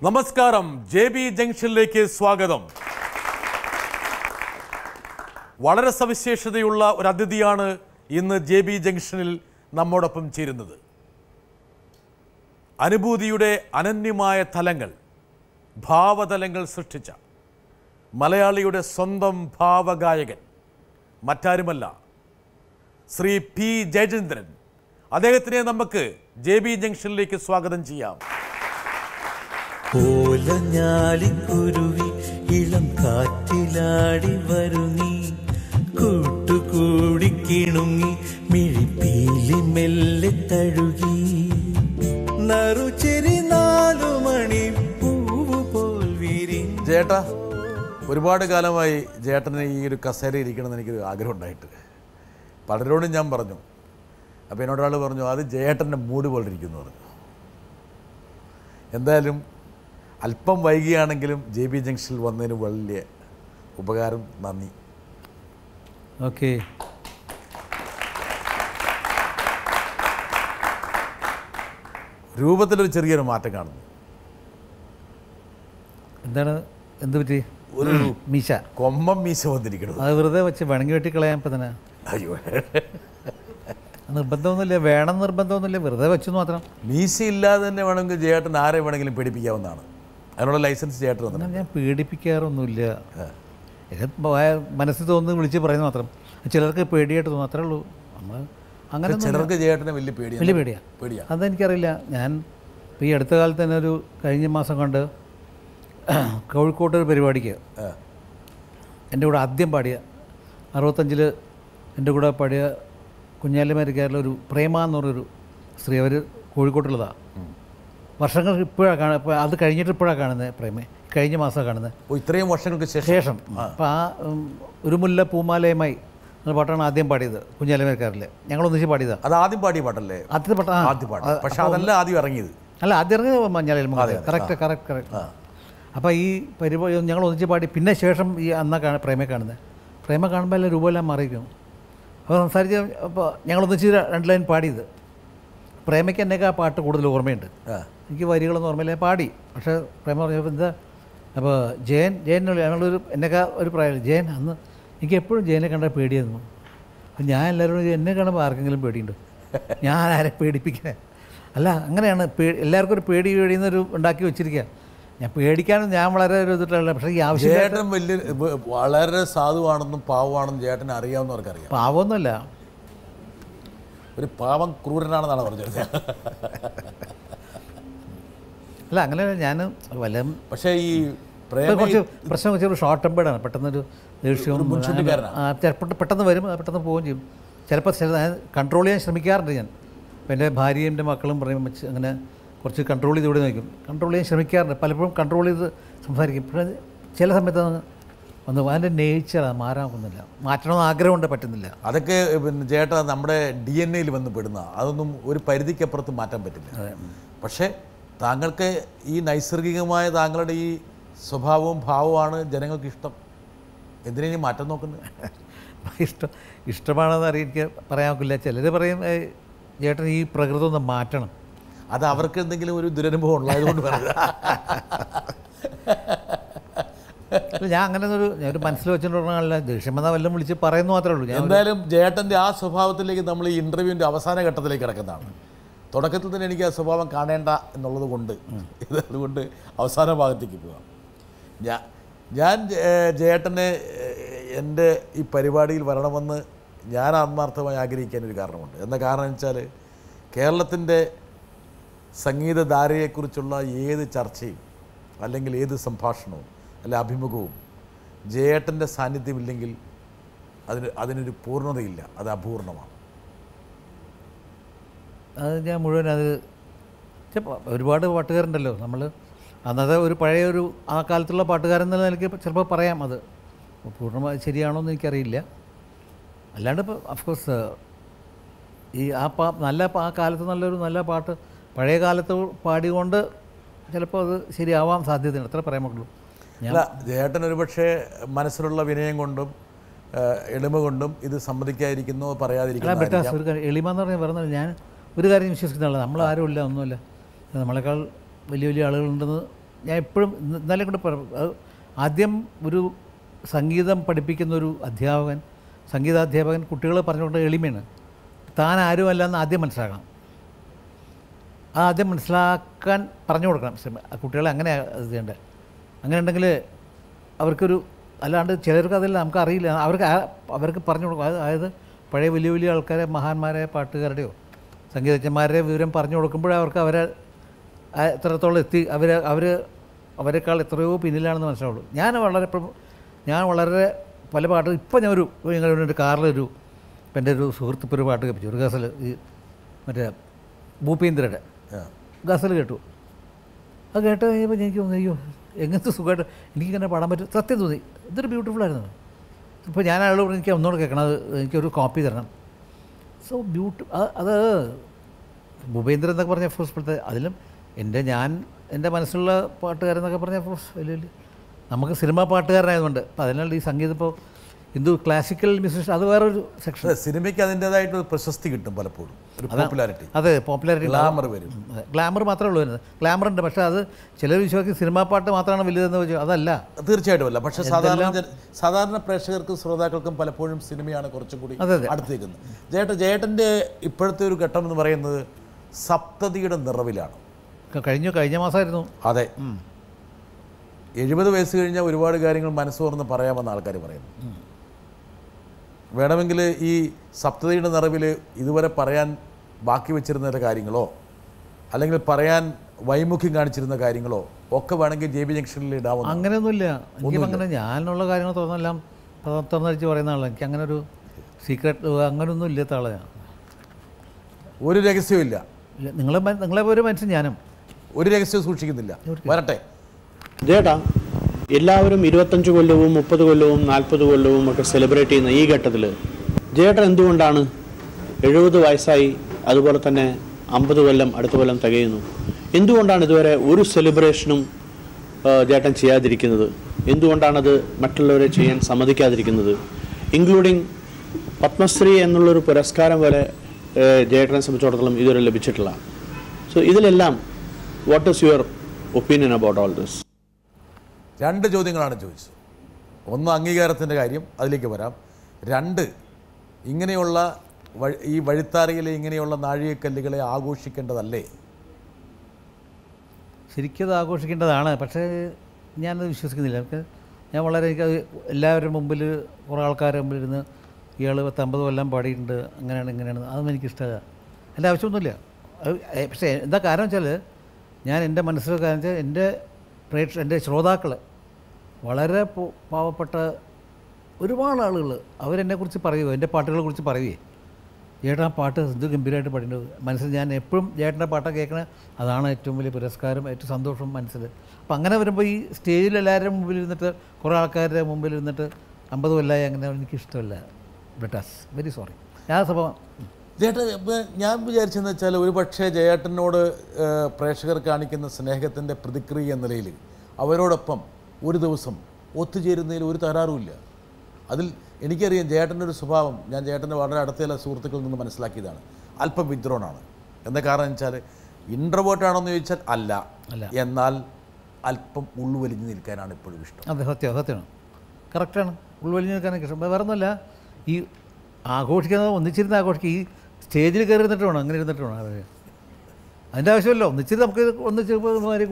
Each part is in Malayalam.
നമസ്കാരം, JB ജംഗ്ഷനിലേക്ക് സ്വാഗതം. വളരെ സവിശേഷതയുള്ള ഒരു അതിഥിയാണ് ഇന്ന് JB ജംഗ്ഷനിൽ നമ്മോടൊപ്പം ചേരുന്നത്. അനുഭൂതിയുടെ അനന്യമായ തലങ്ങൾ, ഭാവതലങ്ങൾ സൃഷ്ടിച്ച മലയാളിയുടെ സ്വന്തം ഭാവഗായകൻ മറ്റാരുമല്ല, ശ്രീ P. ജയചന്ദ്രൻ. അദ്ദേഹത്തിനെ നമുക്ക് JB ജംഗ്ഷനിലേക്ക് സ്വാഗതം ചെയ്യാം. ഓലഞ്ഞാലിക്കുരുവി ഇളം കാറ്റിലാടി വരുന്നീ, കൂട്ടുകൂടി കിണുങ്ങി മിഴിപ്പീലി മെല്ലെ തഴുകി, നറുചെരി 4 മണി പൂവ് പോൽ വിരിഞ്ഞു. ജേട്ടാ, ഒരുപാട് കാലമായി ജേട്ടന് ഈ ഒരു കസേര ഇരിക്കണമെന്ന് എനിക്കൊരു ആഗ്രഹം ഉണ്ടായിട്ട് പലരോടും ഞാൻ പറഞ്ഞു. അപ്പോൾ എന്നോടൊരാൾ പറഞ്ഞു, അത് ജേട്ടൻ്റെ മൂഡ് പോലെ ഇരിക്കുന്നു പറഞ്ഞു. എന്തായാലും അല്പം വൈകിയാണെങ്കിലും JB ജംഗ്ഷനിൽ വന്നതിന് വലിയ ഉപകാരം, നന്ദി. ഓക്കെ, രൂപത്തിലൊരു ചെറിയൊരു മാറ്റം കാണുന്നു. എന്താണ്, എന്ത് പറ്റി? ഒരു മീശ, കൊമ്പം മീശ വന്നിരിക്കണം. അത് വെറുതെ വെച്ച് വണങ്ങി വെട്ടിക്കളയാൻ ഇപ്പം തന്നെ. അയ്യോ, നിർബന്ധമൊന്നുമില്ല, വേണം നിർബന്ധമൊന്നുമില്ല, വെറുതെ വെച്ചു മാത്രം. മീശ ഇല്ലാതെ തന്നെ വേണമെങ്കിൽ ജേട്ടൻ ആരെ വേണമെങ്കിലും പേടിപ്പിക്കാവുന്നതാണ്. അതിനുള്ള ലൈസൻസ് ജേട്ടൻ വന്നു. ഞാൻ പേടിപ്പിക്കാറൊന്നുമില്ല, മനസ്സിൽ തോന്നുന്നു വിളിച്ച് പറയുന്നത് മാത്രം. ചിലർക്ക് പേടിയായിട്ട് തോന്നും, അത്രേ ഉള്ളൂ. നമ്മൾ അങ്ങനെ ചിലർക്ക് ജേട്ടനെ വലിയ പേടിയാണ്. അതെനിക്കറിയില്ല. ഞാൻ ഈ അടുത്ത കാലത്ത് തന്നെ ഒരു കഴിഞ്ഞ മാസം കണ്ട് കോഴിക്കോട്ട് ഒരു പരിപാടിക്ക് എൻ്റെ കൂടെ ആദ്യം പാടിയ 65-ൽ എൻ്റെ കൂടെ പാടിയ കുഞ്ഞാലിമരക്കാരിലെ ഒരു പ്രേമ എന്ന് പറഞ്ഞൊരു സ്ത്രീ, അവർ കോഴിക്കോട്ടുള്ളതാണ്. വർഷങ്ങൾ ഇപ്പോഴാണ് കാണുന്നത്, അത് കഴിഞ്ഞിട്ട് ഇപ്പോഴാണ് കാണുന്നത്. പ്രേമ കഴിഞ്ഞ മാസമാണ് കാണുന്നത്, ഇത്രയും വർഷങ്ങൾക്ക് ശേഷം. അപ്പോൾ ആ ഒരു മുല്ല പൂമാലയുമായി എന്ന പാട്ടാണ് ആദ്യം പാടിയത് കുഞ്ഞാലിമരക്കാരിൽ. ഞങ്ങളൊന്നിച്ച് പാടിയതാണ്. അത് ആദ്യം പാടിയ പാട്ടല്ലേ? ആദ്യത്തെ പാട്ട്. പക്ഷെ അതല്ല ആദ്യം ഇറങ്ങിയത്. അല്ല, ആദ്യം ഇറങ്ങിയത് മഞ്ഞാലിൽ. കറക്റ്റ്. അപ്പോൾ ഈ പരിപാടി ഞങ്ങൾ ഒന്നിച്ച് പാടി. പിന്നെ ശേഷം ഈ അന്നാണ് പ്രേമയെ കാണുന്നത്. പ്രേമ കാണുമ്പോൾ എല്ലാം രൂപമെല്ലാം മാറിയിരിക്കും. അപ്പോൾ സംസാരിച്ച് അപ്പോൾ ഞങ്ങളൊന്നിച്ച് 2 ലൈൻ പാടിയത്. പ്രേമയ്ക്ക് എന്നേക്ക് ആ പാട്ട് കൂടുതൽ ഓർമ്മയുണ്ട്. എനിക്ക് വരികളൊന്നും ഓർമ്മയില്ല, പാടി. പക്ഷേ പ്രേമ പറഞ്ഞപ്പോൾ എന്താ, അപ്പോൾ ജയൻ ഞങ്ങളൊരു എന്നേക്കാ ഒരു പ്രായം. ജയൻ അന്ന് എനിക്ക് എപ്പോഴും ജയനെ കണ്ടാൽ പേടിയായിരുന്നു. അപ്പം ഞാൻ എല്ലാവരോടും എന്നെ കാണുമ്പോൾ ആർക്കെങ്കിലും പേടിയുണ്ട്, ഞാൻ ആരെ പേടിപ്പിക്കാൻ? അല്ല, അങ്ങനെയാണ് എല്ലാവർക്കും ഒരു പേടിയെന്നൊരു ഉണ്ടാക്കി വെച്ചിരിക്കുക. ഞാൻ പേടിക്കാനും ഞാൻ വളരെ ഒരു ഇതിട്ടുള്ള, പക്ഷേ ഈ ആവശ്യം ജേട്ടൻ വലിയ വളരെ സാധുവാണെന്നും പാവമാണെന്നും ചേട്ടനെ അറിയാവുന്നവർക്കറിയാം. പാവമൊന്നുമല്ല, ഒരു പാവം ക്രൂരനാണെന്നാണ് പറഞ്ഞത്. അല്ല അങ്ങനെയല്ല. ഞാൻ വല്ല പക്ഷേ ഈ കുറച്ച് പ്രശ്നം വെച്ചൊരു ഷോർട്ട് ടെമ്പേർഡാണ്. പെട്ടെന്നൊരു ദേഷ്യവും പെട്ടെന്ന് വരും, പെട്ടെന്ന് പോവുകയും ചെയ്യും. ചിലപ്പോൾ കൺട്രോൾ ചെയ്യാൻ ശ്രമിക്കാറുണ്ട് ഞാൻ. അപ്പോൾ എൻ്റെ ഭാര്യയും എൻ്റെ മക്കളും പറയും വെച്ച് അങ്ങനെ കുറച്ച് കൺട്രോൾ ചെയ്ത് ഇവിടെ നോക്കും. കൺട്രോൾ ചെയ്യാൻ ശ്രമിക്കാറുണ്ട്, പലപ്പോഴും കൺട്രോൾ ചെയ്ത് സംസാരിക്കും. പക്ഷേ ചില സമയത്ത് ഒന്ന് അതിൻ്റെ നേച്ചറാണ്, മാറാനൊന്നുമില്ല. മാറ്റണമെന്ന് ആഗ്രഹമുണ്ട്, പറ്റുന്നില്ല. അതൊക്കെ പിന്നെ ചേട്ടാ നമ്മുടെ DNA വന്ന് പെടുന്ന, അതൊന്നും ഒരു പരിധിക്കപ്പുറത്ത് മാറ്റാൻ പറ്റില്ല. പക്ഷേ താങ്കൾക്ക് ഈ നൈസർഗികമായ താങ്കളുടെ ഈ സ്വഭാവവും ഭാവവുമാണ് ജനങ്ങൾക്ക് ഇഷ്ടം. എന്തിനു മാറ്റം നോക്കുന്നത്? ഇഷ്ടമാണെന്ന് എനിക്ക് പറയാൻ നോക്കില്ല. ചിലർ പറയും ചേട്ടൻ ഈ പ്രകൃതം ഒന്ന് മാറ്റണം. അത് അവർക്ക് എന്തെങ്കിലും ഒരു ദുരനുഭവം ഉള്ളതുകൊണ്ട് പറയുക. ഞാൻ അങ്ങനെ ഒരു മനസ്സിൽ വെച്ചിട്ടുള്ള ദേഷ്യം വന്നാൽ വല്ലതും വിളിച്ച് പറയുന്നു മാത്രമേ ഉള്ളൂ. എന്തായാലും ജേട്ടൻ്റെ ആ സ്വഭാവത്തിലേക്ക് നമ്മൾ ഈ ഇൻ്റർവ്യൂവിൻ്റെ അവസാന ഘട്ടത്തിലേക്ക് കിടക്കുന്നതാണ്. തുടക്കത്തിൽ തന്നെ എനിക്ക് ആ സ്വഭാവം കാണേണ്ട എന്നുള്ളത് കൊണ്ട് അതുകൊണ്ട് അവസാന ഭാഗത്തേക്ക് പോകാം. ഞാൻ ജേട്ടനെ എൻ്റെ ഈ പരിപാടിയിൽ വരണമെന്ന് ഞാൻ ആത്മാർത്ഥമായി ആഗ്രഹിക്കാനൊരു കാരണമുണ്ട്. എന്താ കാരണം വെച്ചാൽ കേരളത്തിൻ്റെ സംഗീതധാരയെക്കുറിച്ചുള്ള ഏത് ചർച്ചയും അല്ലെങ്കിൽ ഏത് സംഭാഷണവും അല്ല അഭിമുഖവും ജേട്ടൻ്റെ സാന്നിധ്യമില്ലെങ്കിൽ അതിനൊരു പൂർണ്ണതയില്ല, അത് അപൂർണമാണ്. അത് ഞാൻ മുഴുവൻ ഒരുപാട് പാട്ടുകാരുണ്ടല്ലോ. നമ്മൾ അന്നത്തെ ഒരു പഴയ ആ കാലത്തുള്ള പാട്ടുകാരൻ എന്നുള്ള നിലയ്ക്ക് ചിലപ്പോൾ പറയാം. അത് പൂർണ്ണമായി ശരിയാണോ എന്ന് എനിക്കറിയില്ല. അല്ലാണ്ട് ഇപ്പോൾ അഫ്കോഴ്സ് ഈ ആ കാലത്ത് നല്ല പാട്ട് പഴയ കാലത്ത് പാടിക്കൊണ്ട് ചിലപ്പോൾ അത് ശരിയാവാൻ സാധ്യതയുണ്ട്, അത്ര പറയാൻ പറ്റുള്ളൂ. ജേട്ടൻ ഒരുപക്ഷെ മനസ്സിലുള്ള വിനയം കൊണ്ടും എളിമ കൊണ്ടും ഇത് സമ്മതിക്കാതിരിക്കുന്നു, പറയാതിരിക്കുന്നു. എളിമ എന്ന് പറഞ്ഞാൽ പറഞ്ഞാൽ ഞാൻ ഒരു കാര്യം വിശ്വസിക്കുന്നുള്ളത്, നമ്മളാരും ഇല്ല, ഒന്നുമില്ല, നമ്മളെക്കാൾ വലിയ വലിയ ആളുകളുണ്ടെന്ന് ഞാൻ എപ്പോഴും ഇന്നലെ കൊണ്ട് ആദ്യം ഒരു സംഗീതം പഠിപ്പിക്കുന്ന ഒരു അധ്യാപകൻ, സംഗീതാധ്യാപകൻ കുട്ടികളെ പറഞ്ഞു കൊടുക്കുന്ന എളിമയാണ്. താൻ ആരുമല്ല എന്ന് ആദ്യം മനസ്സിലാക്കണം. ആദ്യം മനസ്സിലാക്കാൻ പറഞ്ഞു കൊടുക്കണം. കുട്ടികളെ അങ്ങനെ ഇത് ചെയ്യേണ്ടത്. അങ്ങനെ ഉണ്ടെങ്കിൽ അവർക്കൊരു, അല്ലാണ്ട് ചിലർക്ക് അതെല്ലാം നമുക്കറിയില്ല, അവർക്ക് പറഞ്ഞു കൊടുക്കും. അതായത് പഴയ വലിയ വലിയ ആൾക്കാരെ, മഹാന്മാരെ, പാട്ടുകാരുടെയോ സംഗീതജ്ഞന്മാരുടെ വിവരം പറഞ്ഞു കൊടുക്കുമ്പോഴേ അവർക്ക് അവരെ എത്രത്തോളം എത്തി അവരെക്കാൾ എത്രയോ പിന്നിലാണെന്ന് മനസ്സിലാവുള്ളൂ. ഞാൻ വളരെ പല പാട്ട് ഇപ്പം ഞങ്ങളുടെ കാറിലൊരു എൻ്റെ ഒരു സുഹൃത്ത് ഇപ്പോൾ ഒരു പാട്ട് കേൾപ്പിച്ചു, ഒരു ഗസൽ, ഈ മറ്റേ ഭൂപീന്ദ്രയുടെ ഗസൽ കേട്ടു. അത് കേട്ട് കഴിയുമ്പോൾ എനിക്ക് തോന്നി, അയ്യോ എങ്ങനത്തെ സുഖമായിട്ട് എനിക്കിങ്ങനെ പാടാൻ പറ്റും, സത്യം തോന്നി. ഇതൊരു ബ്യൂട്ടിഫുള്ളായിരുന്നു. ഇപ്പോൾ ഞാൻ അയാളോട് എനിക്ക് ഒന്നുകൂടെ കേൾക്കണം, അത് എനിക്കൊരു കോപ്പി തരണം. സോ അത് ഭൂപേന്ദ്രൻ എന്നൊക്കെ പറഞ്ഞ ഫോഴ്സ്പോഴത്തെ അതിലും എൻ്റെ മനസ്സിലുള്ള പാട്ടുകാരെന്നൊക്കെ പറഞ്ഞാൽ വലിയ വലിയ നമുക്ക് സിനിമ പാട്ടുകാരനായതുകൊണ്ട്. അപ്പോൾ അതിനാൽ ഈ സംഗീതം ഇപ്പോൾ ഹിന്ദു ക്ലാസിക്കൽ മ്യൂസിഷ്യൻ അത് വേറൊരു സെക്ഷൻ. സിനിമയ്ക്ക് അതിൻ്റേതായിട്ടൊരു പ്രശസ്തി കിട്ടും പലപ്പോഴും, ഒരു പോപ്പുലാരിറ്റി. അതെ, പോപ്പുലാരിറ്റി, ഗ്ലാമർ വരും. ഗ്ലാമർ മാത്രമേ ഉള്ളൂ വരുന്നത്. ഗ്ലാമർ ഉണ്ട്, പക്ഷേ അത് ചിലർ വിശ്വാസിക്കും സിനിമാ പാട്ട് മാത്രമാണ് വലുതെന്ന് വെച്ചാൽ അതല്ല. തീർച്ചയായിട്ടും അല്ല. പക്ഷേ സാധാരണ പ്രേക്ഷകർക്കും ശ്രോതാക്കൾക്കും പലപ്പോഴും സിനിമയാണ് കുറച്ചും കൂടി അടുത്തേക്കുന്നത്. ജയേട്ടൻ്റെ ഇപ്പോഴത്തെ ഒരു ഘട്ടം എന്ന് പറയുന്നത് സപ്തതിയുടെ നിറവിലാണ്. കഴിഞ്ഞ മാസമായിരുന്നു. അതെ, 70 വയസ്സ് കഴിഞ്ഞാൽ ഒരുപാട് കാര്യങ്ങൾ മനസ്സ് തുറന്ന് പറയാമെന്ന് ആൾക്കാർ പറയുന്നു. വേണമെങ്കിൽ ഈ സപ്തതിയുടെ നിറവിൽ ഇതുവരെ പറയാൻ ബാക്കി വെച്ചിരുന്ന കാര്യങ്ങളോ അല്ലെങ്കിൽ പറയാൻ വൈമുഖ്യം കാണിച്ചിരുന്ന കാര്യങ്ങളോ ഒക്കെ വേണമെങ്കിൽ JB ജംഗ്ഷനിൽ ഇടാവുന്ന. അങ്ങനെയൊന്നുമില്ല. അങ്ങനെ ഞാനുള്ള കാര്യങ്ങൾ തുറന്നടിച്ച് പറയുന്ന ആളാണ്. എനിക്ക് അങ്ങനെ ഒരു സീക്രട്ട് അങ്ങനെയൊന്നും ഇല്ലാത്ത ആളാണ്. ഒരു രഹസ്യവും ഇല്ല. നിങ്ങളെ ഒരു മനുഷ്യൻ ഞാനും ഒരു രഹസ്യവും സൂക്ഷിക്കുന്നില്ല. വരട്ടെ ജേട്ടാ, എല്ലാവരും 25 കൊല്ലവും 30 കൊല്ലവും 40 കൊല്ലവും ഒക്കെ സെലിബ്രേറ്റ് ചെയ്യുന്ന ഈ ഘട്ടത്തിൽ ജേട്ടൻ എന്തുകൊണ്ടാണ് 70 വയസ്സായി, അതുപോലെ തന്നെ 50 കൊല്ലം അടുത്ത കൊല്ലം തികയുന്നു, എന്തുകൊണ്ടാണ് ഇതുവരെ ഒരു സെലിബ്രേഷനും ജേട്ടൻ ചെയ്യാതിരിക്കുന്നത്? എന്തുകൊണ്ടാണത് മറ്റുള്ളവരെ ചെയ്യാൻ സമ്മതിക്കാതിരിക്കുന്നത്? ഇൻക്ലൂഡിങ് പത്മശ്രീ എന്നുള്ളൊരു പുരസ്കാരം വരെ ജേട്ടനെ സംബന്ധിച്ചിടത്തോളം ഇതുവരെ ലഭിച്ചിട്ടില്ല. സോ ഇതിലെല്ലാം what is your opinion about all this? 2 ചോദ്യങ്ങളാണ് ചോദിച്ചത്. ഒന്ന് അംഗീകാരത്തിൻ്റെ കാര്യം, അതിലേക്ക് വരാം. 2 ഇങ്ങനെയുള്ള ഈ വഴിത്താരയിലെ ഇങ്ങനെയുള്ള നാഴികക്കല്ലുകളെ ആഘോഷിക്കേണ്ടതല്ലേ? ശരിക്കും അത് ആഘോഷിക്കേണ്ടതാണ്. പക്ഷേ ഞാനത് വിശ്വസിക്കുന്നില്ല. ഞാൻ വളരെ എല്ലാവരുടെ മുമ്പിൽ കുറേ ആൾക്കാരുടെ മുമ്പിൽ ഇരുന്ന് ഇയാൾ 50 കൊല്ലം പാടിയിട്ടുണ്ട്, അങ്ങനെയാണ് ഇങ്ങനെയാണ്, അതൊന്നും എനിക്കിഷ്ടമല്ല. എൻ്റെ ആവശ്യമൊന്നുമില്ല. പക്ഷേ എന്താ കാരണം വെച്ചാൽ ഞാൻ എൻ്റെ മനസ്സിലെ കാര്യം വെച്ചാൽ എൻ്റെ ശ്രോതാക്കൾ വളരെ പാവപ്പെട്ട ഒരുപാട് ആളുകൾ അവരെന്നെക്കുറിച്ച് പറയുമോ, എൻ്റെ പാട്ടുകളെ കുറിച്ച് പറയുകയെ, ചേട്ടൻ ആ പാട്ട് എന്ത് ഗംഭീരമായിട്ട് പാടേണ്ടത് മനസ്സിൽ. ഞാൻ എപ്പോഴും ചേട്ടൻ്റെ പാട്ടൊക്കെ കേൾക്കണേ, അതാണ് ഏറ്റവും വലിയ പുരസ്കാരം, ഏറ്റവും സന്തോഷം മനസ്സിൽ. അപ്പം അങ്ങനെ വരുമ്പോൾ ഈ സ്റ്റേജിൽ എല്ലാവരുടെ മുമ്പിൽ ഇരുന്നിട്ട് കുറേ ആൾക്കാരുടെ മുമ്പിൽ ഇരുന്നിട്ട് 50 കൊല്ലമായി അങ്ങനെ എനിക്കിഷ്ടമല്ല. Bettas very sorry. ഞാൻ സ്വഭാവം ജയേട്ടൻ ഞാൻ വിചാരിച്ചെന്ന് വെച്ചാൽ ഒരു പക്ഷേ ജയേട്ടനോട് പ്രേക്ഷകർ കാണിക്കുന്ന സ്നേഹത്തിൻ്റെ പ്രതിക്രിയ എന്ന നിലയിൽ അവരോടൊപ്പം ഒരു ദിവസം ഒത്തുചേരുന്നതിൽ ഒരു തകരാറുമില്ല. അതിൽ എനിക്കറിയാം ജയേട്ടൻ്റെ ഒരു സ്വഭാവം, ഞാൻ ജയേട്ടൻ്റെ വളരെ അടുത്തുള്ള സുഹൃത്തുക്കളിൽ നിന്ന് മനസ്സിലാക്കിയതാണ്. അല്പം വിദ്രോണാണ്. എന്താ കാരണം വെച്ചാൽ ഇൻട്രോവേർട്ടാണോന്ന് ചോദിച്ചാൽ അല്ല, എന്നാൽ അല്പം ഉൾവലിഞ്ഞ് നിൽക്കാനാണ് ഇപ്പോഴും ഇഷ്ടം. അതെ, സത്യമാണ്, കറക്റ്റാണ്. ഉൾവലിഞ്ഞ് നിൽക്കാനൊക്കെ ഇഷ്ടം. വേറെ ഒന്നുമല്ല, ഈ ആഘോഷിക്കുന്നത് ഒന്നിച്ചിരുന്ന് ആഘോഷിക്കുക. ഈ സ്റ്റേജിൽ കയറി ഇരുന്നിട്ട് വേണം, അങ്ങനെ ഇരുന്നിട്ട് വേണം. അതെ, അതിൻ്റെ ആവശ്യമില്ല. ഒന്നിച്ചിരുന്ന് നമുക്ക് ഒന്നിച്ച്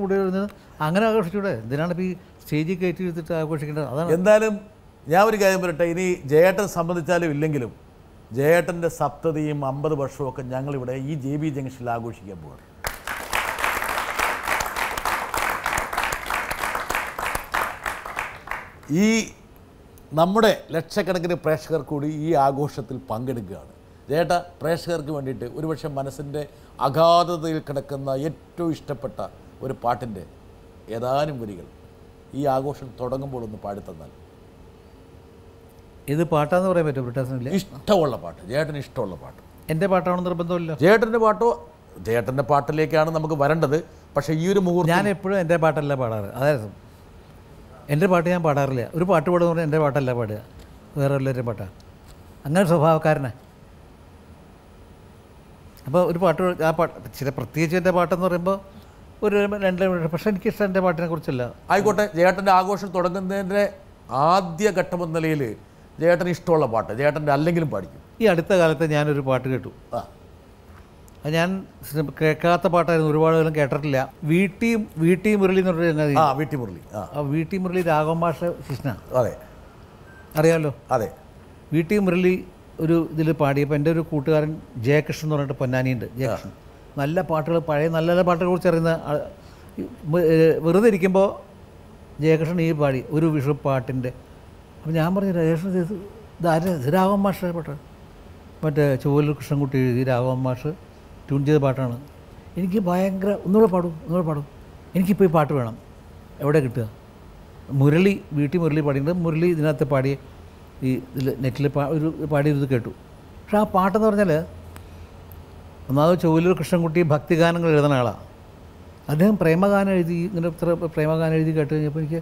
കൂടെ ഇരുന്ന് അങ്ങനെ ആഘോഷിച്ചൂടെ? എന്തിനാണ് ഇപ്പോൾ ഈ സ്റ്റേജിൽ കയറ്റി എടുത്തിട്ട് ആഘോഷിക്കേണ്ടത്? അതാണ്. എന്തായാലും ഞാൻ ഒരു കാര്യം പറയട്ടെ, ഇനി ജയേട്ടൻ സംബന്ധിച്ചാലും ഇല്ലെങ്കിലും ജയേട്ടൻ്റെ സപ്തതിയും 50 വർഷവും ഒക്കെ ഞങ്ങളിവിടെ ഈ JB ജംഗ്ഷനിൽ ആഘോഷിക്കാൻ പോവാണ്. ഈ നമ്മുടെ ലക്ഷക്കണക്കിന് പ്രേക്ഷകർ കൂടി ഈ ആഘോഷത്തിൽ പങ്കെടുക്കുകയാണ്. ജയേട്ട, പ്രേക്ഷകർക്ക് വേണ്ടിയിട്ട് ഒരുപക്ഷെ മനസ്സിൻ്റെ അഗാധതയിൽ കിടക്കുന്ന ഏറ്റവും ഇഷ്ടപ്പെട്ട ഒരു പാട്ടിൻ്റെ ഏതാനും വരികൾ ഈ ആഘോഷം തുടങ്ങുമ്പോൾ ഒന്ന് പാടിത്തന്നാൽ. ഇത് പാട്ടാന്ന് പറയാൻ പറ്റുമോ? ബ്രിട്ടാസിനില്ല, ഇഷ്ടമുള്ള പാട്ട്, ജയേട്ടന് ഇഷ്ടമുള്ള പാട്ട്. എൻ്റെ പാട്ടാണെന്ന് നിർബന്ധമില്ല. ജയേട്ടൻ്റെ പാട്ടിലേക്കാണ് നമുക്ക് വരേണ്ടത്. പക്ഷേ ഈ ഒരു മുഹൂർത്തം ഞാൻ എപ്പോഴും എൻ്റെ പാട്ടല്ല പാടാറ്. അതായത് എൻ്റെ പാട്ട് ഞാൻ പാടാറില്ല. ഒരു പാട്ട് പാടുന്ന പറഞ്ഞാൽ എൻ്റെ പാട്ടല്ല പാടുക, വേറെ എല്ലാവരും പാട്ടാണ്. അങ്ങനെ സ്വഭാവക്കാരനെ. അപ്പോൾ ഒരു പാട്ട്, ആ പാട്ട് പ്രത്യേകിച്ച് എൻ്റെ പാട്ടെന്ന് പറയുമ്പോൾ ഒരു 2 മിനിറ്റ്. പക്ഷേ എനിക്കിഷ്ടം എൻ്റെ പാട്ടിനെ കുറിച്ചല്ല. ആയിക്കോട്ടെ, ജയേട്ടൻ്റെ ആഘോഷം തുടങ്ങുന്നതിൻ്റെ ആദ്യ ഘട്ടം എന്ന നിലയിൽ ജയേട്ടന് ഇഷ്ടമുള്ള പാട്ട് ജയേട്ടൻ്റെ അല്ലെങ്കിലും പാടിക്കും. ഈ അടുത്ത കാലത്ത് ഞാനൊരു പാട്ട് കേട്ടു. ആ, അത് ഞാൻ കേൾക്കാത്ത പാട്ടായിരുന്നു, ഒരുപാട് കാലം കേട്ടിട്ടില്ല. വീട്ടി മുരളി എന്ന് പറഞ്ഞ ആ വീട്ടി മുരളി. ആ വീട്ടി മുരളി രാഘവൻ മാഷ ശിഷ്ണ, അതെ അറിയാമല്ലോ. അതെ. വീട്ടി മുരളി ഒരു ഇതിൽ പാടിയപ്പോൾ എൻ്റെ ഒരു കൂട്ടുകാരൻ ജയകൃഷ്ണൻ എന്ന് പറഞ്ഞിട്ട് പൊന്നാനിയുണ്ട്, ജയകൃഷ്ണൻ. നല്ല പാട്ടുകൾ, പഴയ നല്ല നല്ല പാട്ടുകളെ കുറിച്ച് അറിയുന്ന വെറുതെ ഇരിക്കുമ്പോൾ ജയകൃഷ്ണൻ ഈ പാടി ഒരു വിഷു പാട്ടിൻ്റെ. അപ്പോൾ ഞാൻ പറഞ്ഞു, ജയകൃഷ്ണൻ ഇത് രാഘവൻ മാഷ പാട്ട്, മറ്റേ ചൊവ്വലൂർ കൃഷ്ണൻകുട്ടി എഴുതി രാഘവൻ മാഷ് ട്യൂൺ ചെയ്ത പാട്ടാണ്. എനിക്ക് ഭയങ്കര ഒന്നുകൂടെ പാടും, എനിക്കിപ്പോൾ ഈ പാട്ട് വേണം. എവിടെ കിട്ടുക? മുരളി, വീട്ടി മുരളി പാടിയിട്ടുണ്ട്. മുരളി ഇതിനകത്ത് പാടിയ ഈ ഇതിൽ നെറ്റിൽ ഒരു പാടിയത് കേട്ടു. പക്ഷെ ആ പാട്ടെന്ന് പറഞ്ഞാൽ ഒന്നാമത് ചൊവ്വലൂർ കൃഷ്ണൻകുട്ടി ഭക്തിഗാനങ്ങൾ എഴുതുന്ന ആളാണ്. അദ്ദേഹം പ്രേമഗാനം എഴുതി, ഇങ്ങനെ ഇത്ര പ്രേമഗാനം എഴുതി കേട്ട് കഴിഞ്ഞപ്പോൾ എനിക്ക്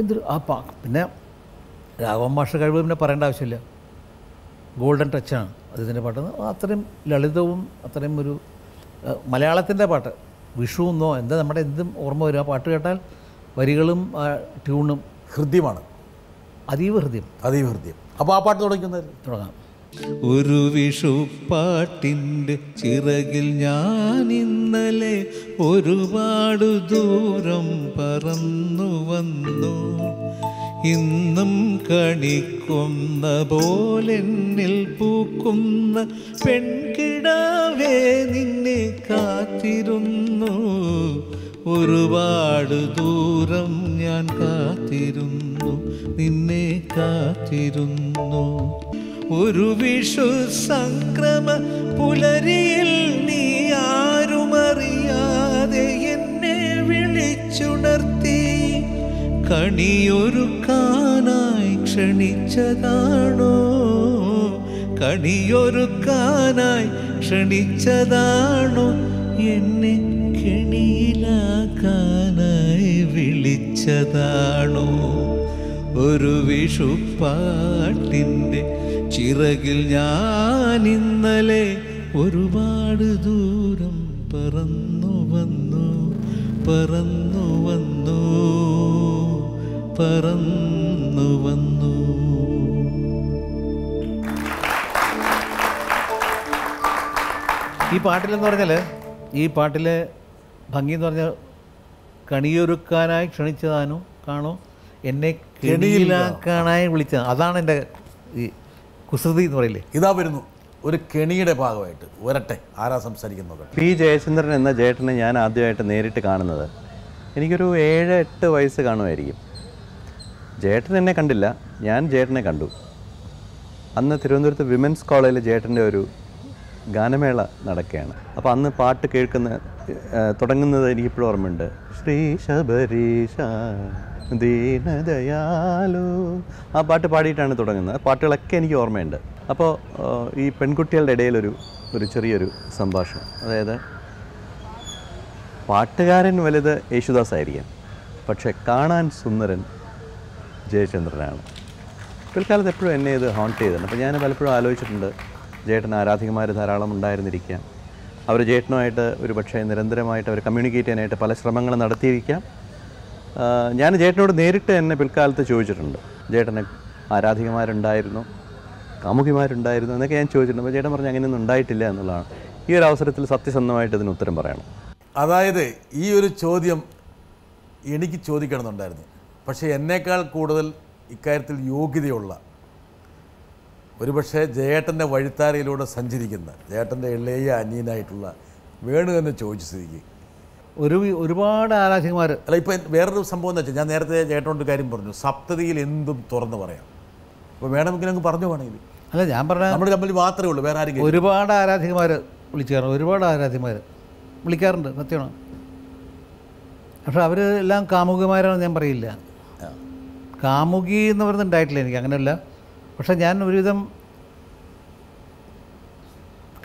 എന്തൊരു പിന്നെ രാഘവൻ മാഷ കഴിവ് പിന്നെ പറയേണ്ട ആവശ്യമില്ല. ഗോൾഡൻ ടച്ചാണ് അദ്ദേഹത്തിൻ്റെ പാട്ട്. അത്രയും ലളിതവും അത്രയും ഒരു മലയാളത്തിൻ്റെ പാട്ട്. വിഷു എന്നോ എന്താ നമ്മുടെ എന്തും ഓർമ്മ വരും. ആ പാട്ട് കേട്ടാൽ വരികളും ട്യൂണും ഹൃദ്യമാണ്, അതീവ ഹൃദ്യം. അപ്പോൾ ആ പാട്ട് തുടങ്ങാം. ഒരു വിഷുപ്പാട്ടിൻ്റെ ചിറകിൽ ഞാൻ ഇന്നലെ ഒരുപാട് ദൂരം പറന്നു വന്നു. ഇന്നും കണിക്കുന്ന പോലെന്നിൽ പൂക്കുന്ന പെൺകിടാവേ നിന്നെ കാത്തിരുന്നു. ഒരുപാട് ദൂരം ഞാൻ കാത്തിരുന്നു, നിന്നെ കാത്തിരുന്നു. ഒരു വിഷു സംക്രമ പുലരിയിൽ നീ ആരുമറിയാതെ എന്നെ വിളിച്ചുണർത്തി. കണിയൊരുക്കാനായി ക്ഷണിച്ചതാണോ, കണിയൊരുക്കാനായി ക്ഷണിച്ചതാണോ, എന്നെ കെണിയിലാക്കാനായി വിളിച്ചതാണോ? ഒരു വിഷുപ്പാട്ടിൻ്റെ ചിറകിൽ ഞാൻ ഇന്നലെ ഒരുപാട് ദൂരം പറന്നു വന്നു. ഈ പാട്ടിലെന്ന് പറഞ്ഞാൽ, ഈ പാട്ടിലെ ഭംഗി എന്ന് പറഞ്ഞാൽ കണിയൊരുക്കാനായി ക്ഷണിച്ചതാനോ കാണോ, എന്നെ കെണിയിലാക്കാനായി വിളിച്ചതാണ്. അതാണ് എൻ്റെ ഈ കുസൃതി എന്ന് പറയില്ലേ. ഇതാ വരുന്നു ഒരു കെണിയുടെ ഭാഗമായിട്ട്. വരട്ടെ, ആരാ സംസാരിക്കുന്നത്? പി ജയചന്ദ്രൻ എന്ന ജേട്ടനെ ഞാൻ ആദ്യമായിട്ട് നേരിട്ട് കാണുന്നത് എനിക്കൊരു 7-8 വയസ്സ് കാണുമായിരിക്കും. ജേട്ടൻ എന്നെ കണ്ടില്ല, ഞാൻ ജേട്ടനെ കണ്ടു. അന്ന് തിരുവനന്തപുരത്ത് വിമൻസ് കോളേജിൽ ജേട്ടൻ്റെ ഒരു ഗാനമേള നടക്കുകയാണ്. അപ്പോൾ അന്ന് പാട്ട് തുടങ്ങുന്നത് എനിക്കിപ്പോഴും ഓർമ്മയുണ്ട്. ശ്രീ ശബരീശ ദീനദയാലു, ആ പാട്ട് പാടിയിട്ടാണ് തുടങ്ങുന്നത്. പാട്ടുകളൊക്കെ എനിക്ക് ഓർമ്മയുണ്ട്. അപ്പോൾ ഈ പെൺകുട്ടികളുടെ ഇടയിലൊരു ചെറിയൊരു സംഭാഷണം, അതായത് പാട്ടുകാരൻ വലുത് യേശുദാസ് ആയിരിക്കാം, പക്ഷേ കാണാൻ സുന്ദരൻ ജയചന്ദ്രനാണ്. പിൽക്കാലത്ത് എപ്പോഴും എന്നെ ഇത് ഹോണ്ട് ചെയ്തിട്ടുണ്ട്. അപ്പോൾ ഞാൻ പലപ്പോഴും ആലോചിച്ചിട്ടുണ്ട്, ജേട്ടൻ ആരാധികമാർ ധാരാളം ഉണ്ടായിരുന്നിരിക്കാം. അവർ ജേട്ടനുമായിട്ട് ഒരു പക്ഷേ നിരന്തരമായിട്ട് അവർ കമ്മ്യൂണിക്കേറ്റ് ചെയ്യാനായിട്ട് പല ശ്രമങ്ങൾ നടത്തിയിരിക്കാം. ഞാൻ ജേട്ടനോട് നേരിട്ട് എന്നെ പിൽക്കാലത്ത് ചോദിച്ചിട്ടുണ്ട്, ജേട്ടന് ആരാധികമാരുണ്ടായിരുന്നു, കാമുകിമാരുണ്ടായിരുന്നു എന്നൊക്കെ ഞാൻ ചോദിച്ചിട്ടുണ്ട്. അപ്പോൾ ചേട്ടൻ പറഞ്ഞ് അങ്ങനെയൊന്നും ഉണ്ടായിട്ടില്ല എന്നുള്ളതാണ്. ഈ ഒരു അവസരത്തിൽ സത്യസന്ധമായിട്ട് ഇതിന് ഉത്തരം പറയണം. അതായത് ഈ ഒരു ചോദ്യം എനിക്ക് ചോദിക്കണമെന്നുണ്ടായിരുന്നു. പക്ഷേ എന്നേക്കാൾ കൂടുതൽ ഇക്കാര്യത്തിൽ യോഗ്യതയുള്ള, ഒരുപക്ഷെ ജയേട്ടൻ്റെ വഴിത്താരയിലൂടെ സഞ്ചരിക്കുന്ന, ജയേട്ടൻ്റെ ഇളയ അനിയനായിട്ടുള്ള വേണു എന്ന് ചോദിച്ച സ്ഥിതിക്ക് ഒരുപാട് ആരാധകന്മാർ. അല്ല, ഇപ്പം വേറൊരു സംഭവം എന്ന് വെച്ചാൽ, ഞാൻ നേരത്തെ ചേട്ടനോട് കാര്യം പറഞ്ഞു, സപ്തതിയിൽ എന്തും തുറന്ന് പറയാം. അപ്പോൾ വേണമെങ്കിൽ അങ്ങ് പറഞ്ഞു വേണമെങ്കിൽ. അല്ല, ഞാൻ പറഞ്ഞ നമ്മുടെ തമ്മിൽ മാത്രമേ ഉള്ളൂ, വേറെ ആരെങ്കിലും. ഒരുപാട് ആരാധകന്മാർ വിളിക്കാറുണ്ട്, ഒരുപാട് ആരാധകന്മാർ വിളിക്കാറുണ്ട്, സത്യമാണ്. പക്ഷെ അവർ എല്ലാം കാമുകിമാരാണെന്ന് ഞാൻ പറയില്ല. കാമുകി എന്ന് പറയുന്നത് ഉണ്ടായിട്ടില്ല എനിക്ക്, അങ്ങനെയല്ല. പക്ഷെ ഞാൻ ഒരുവിധം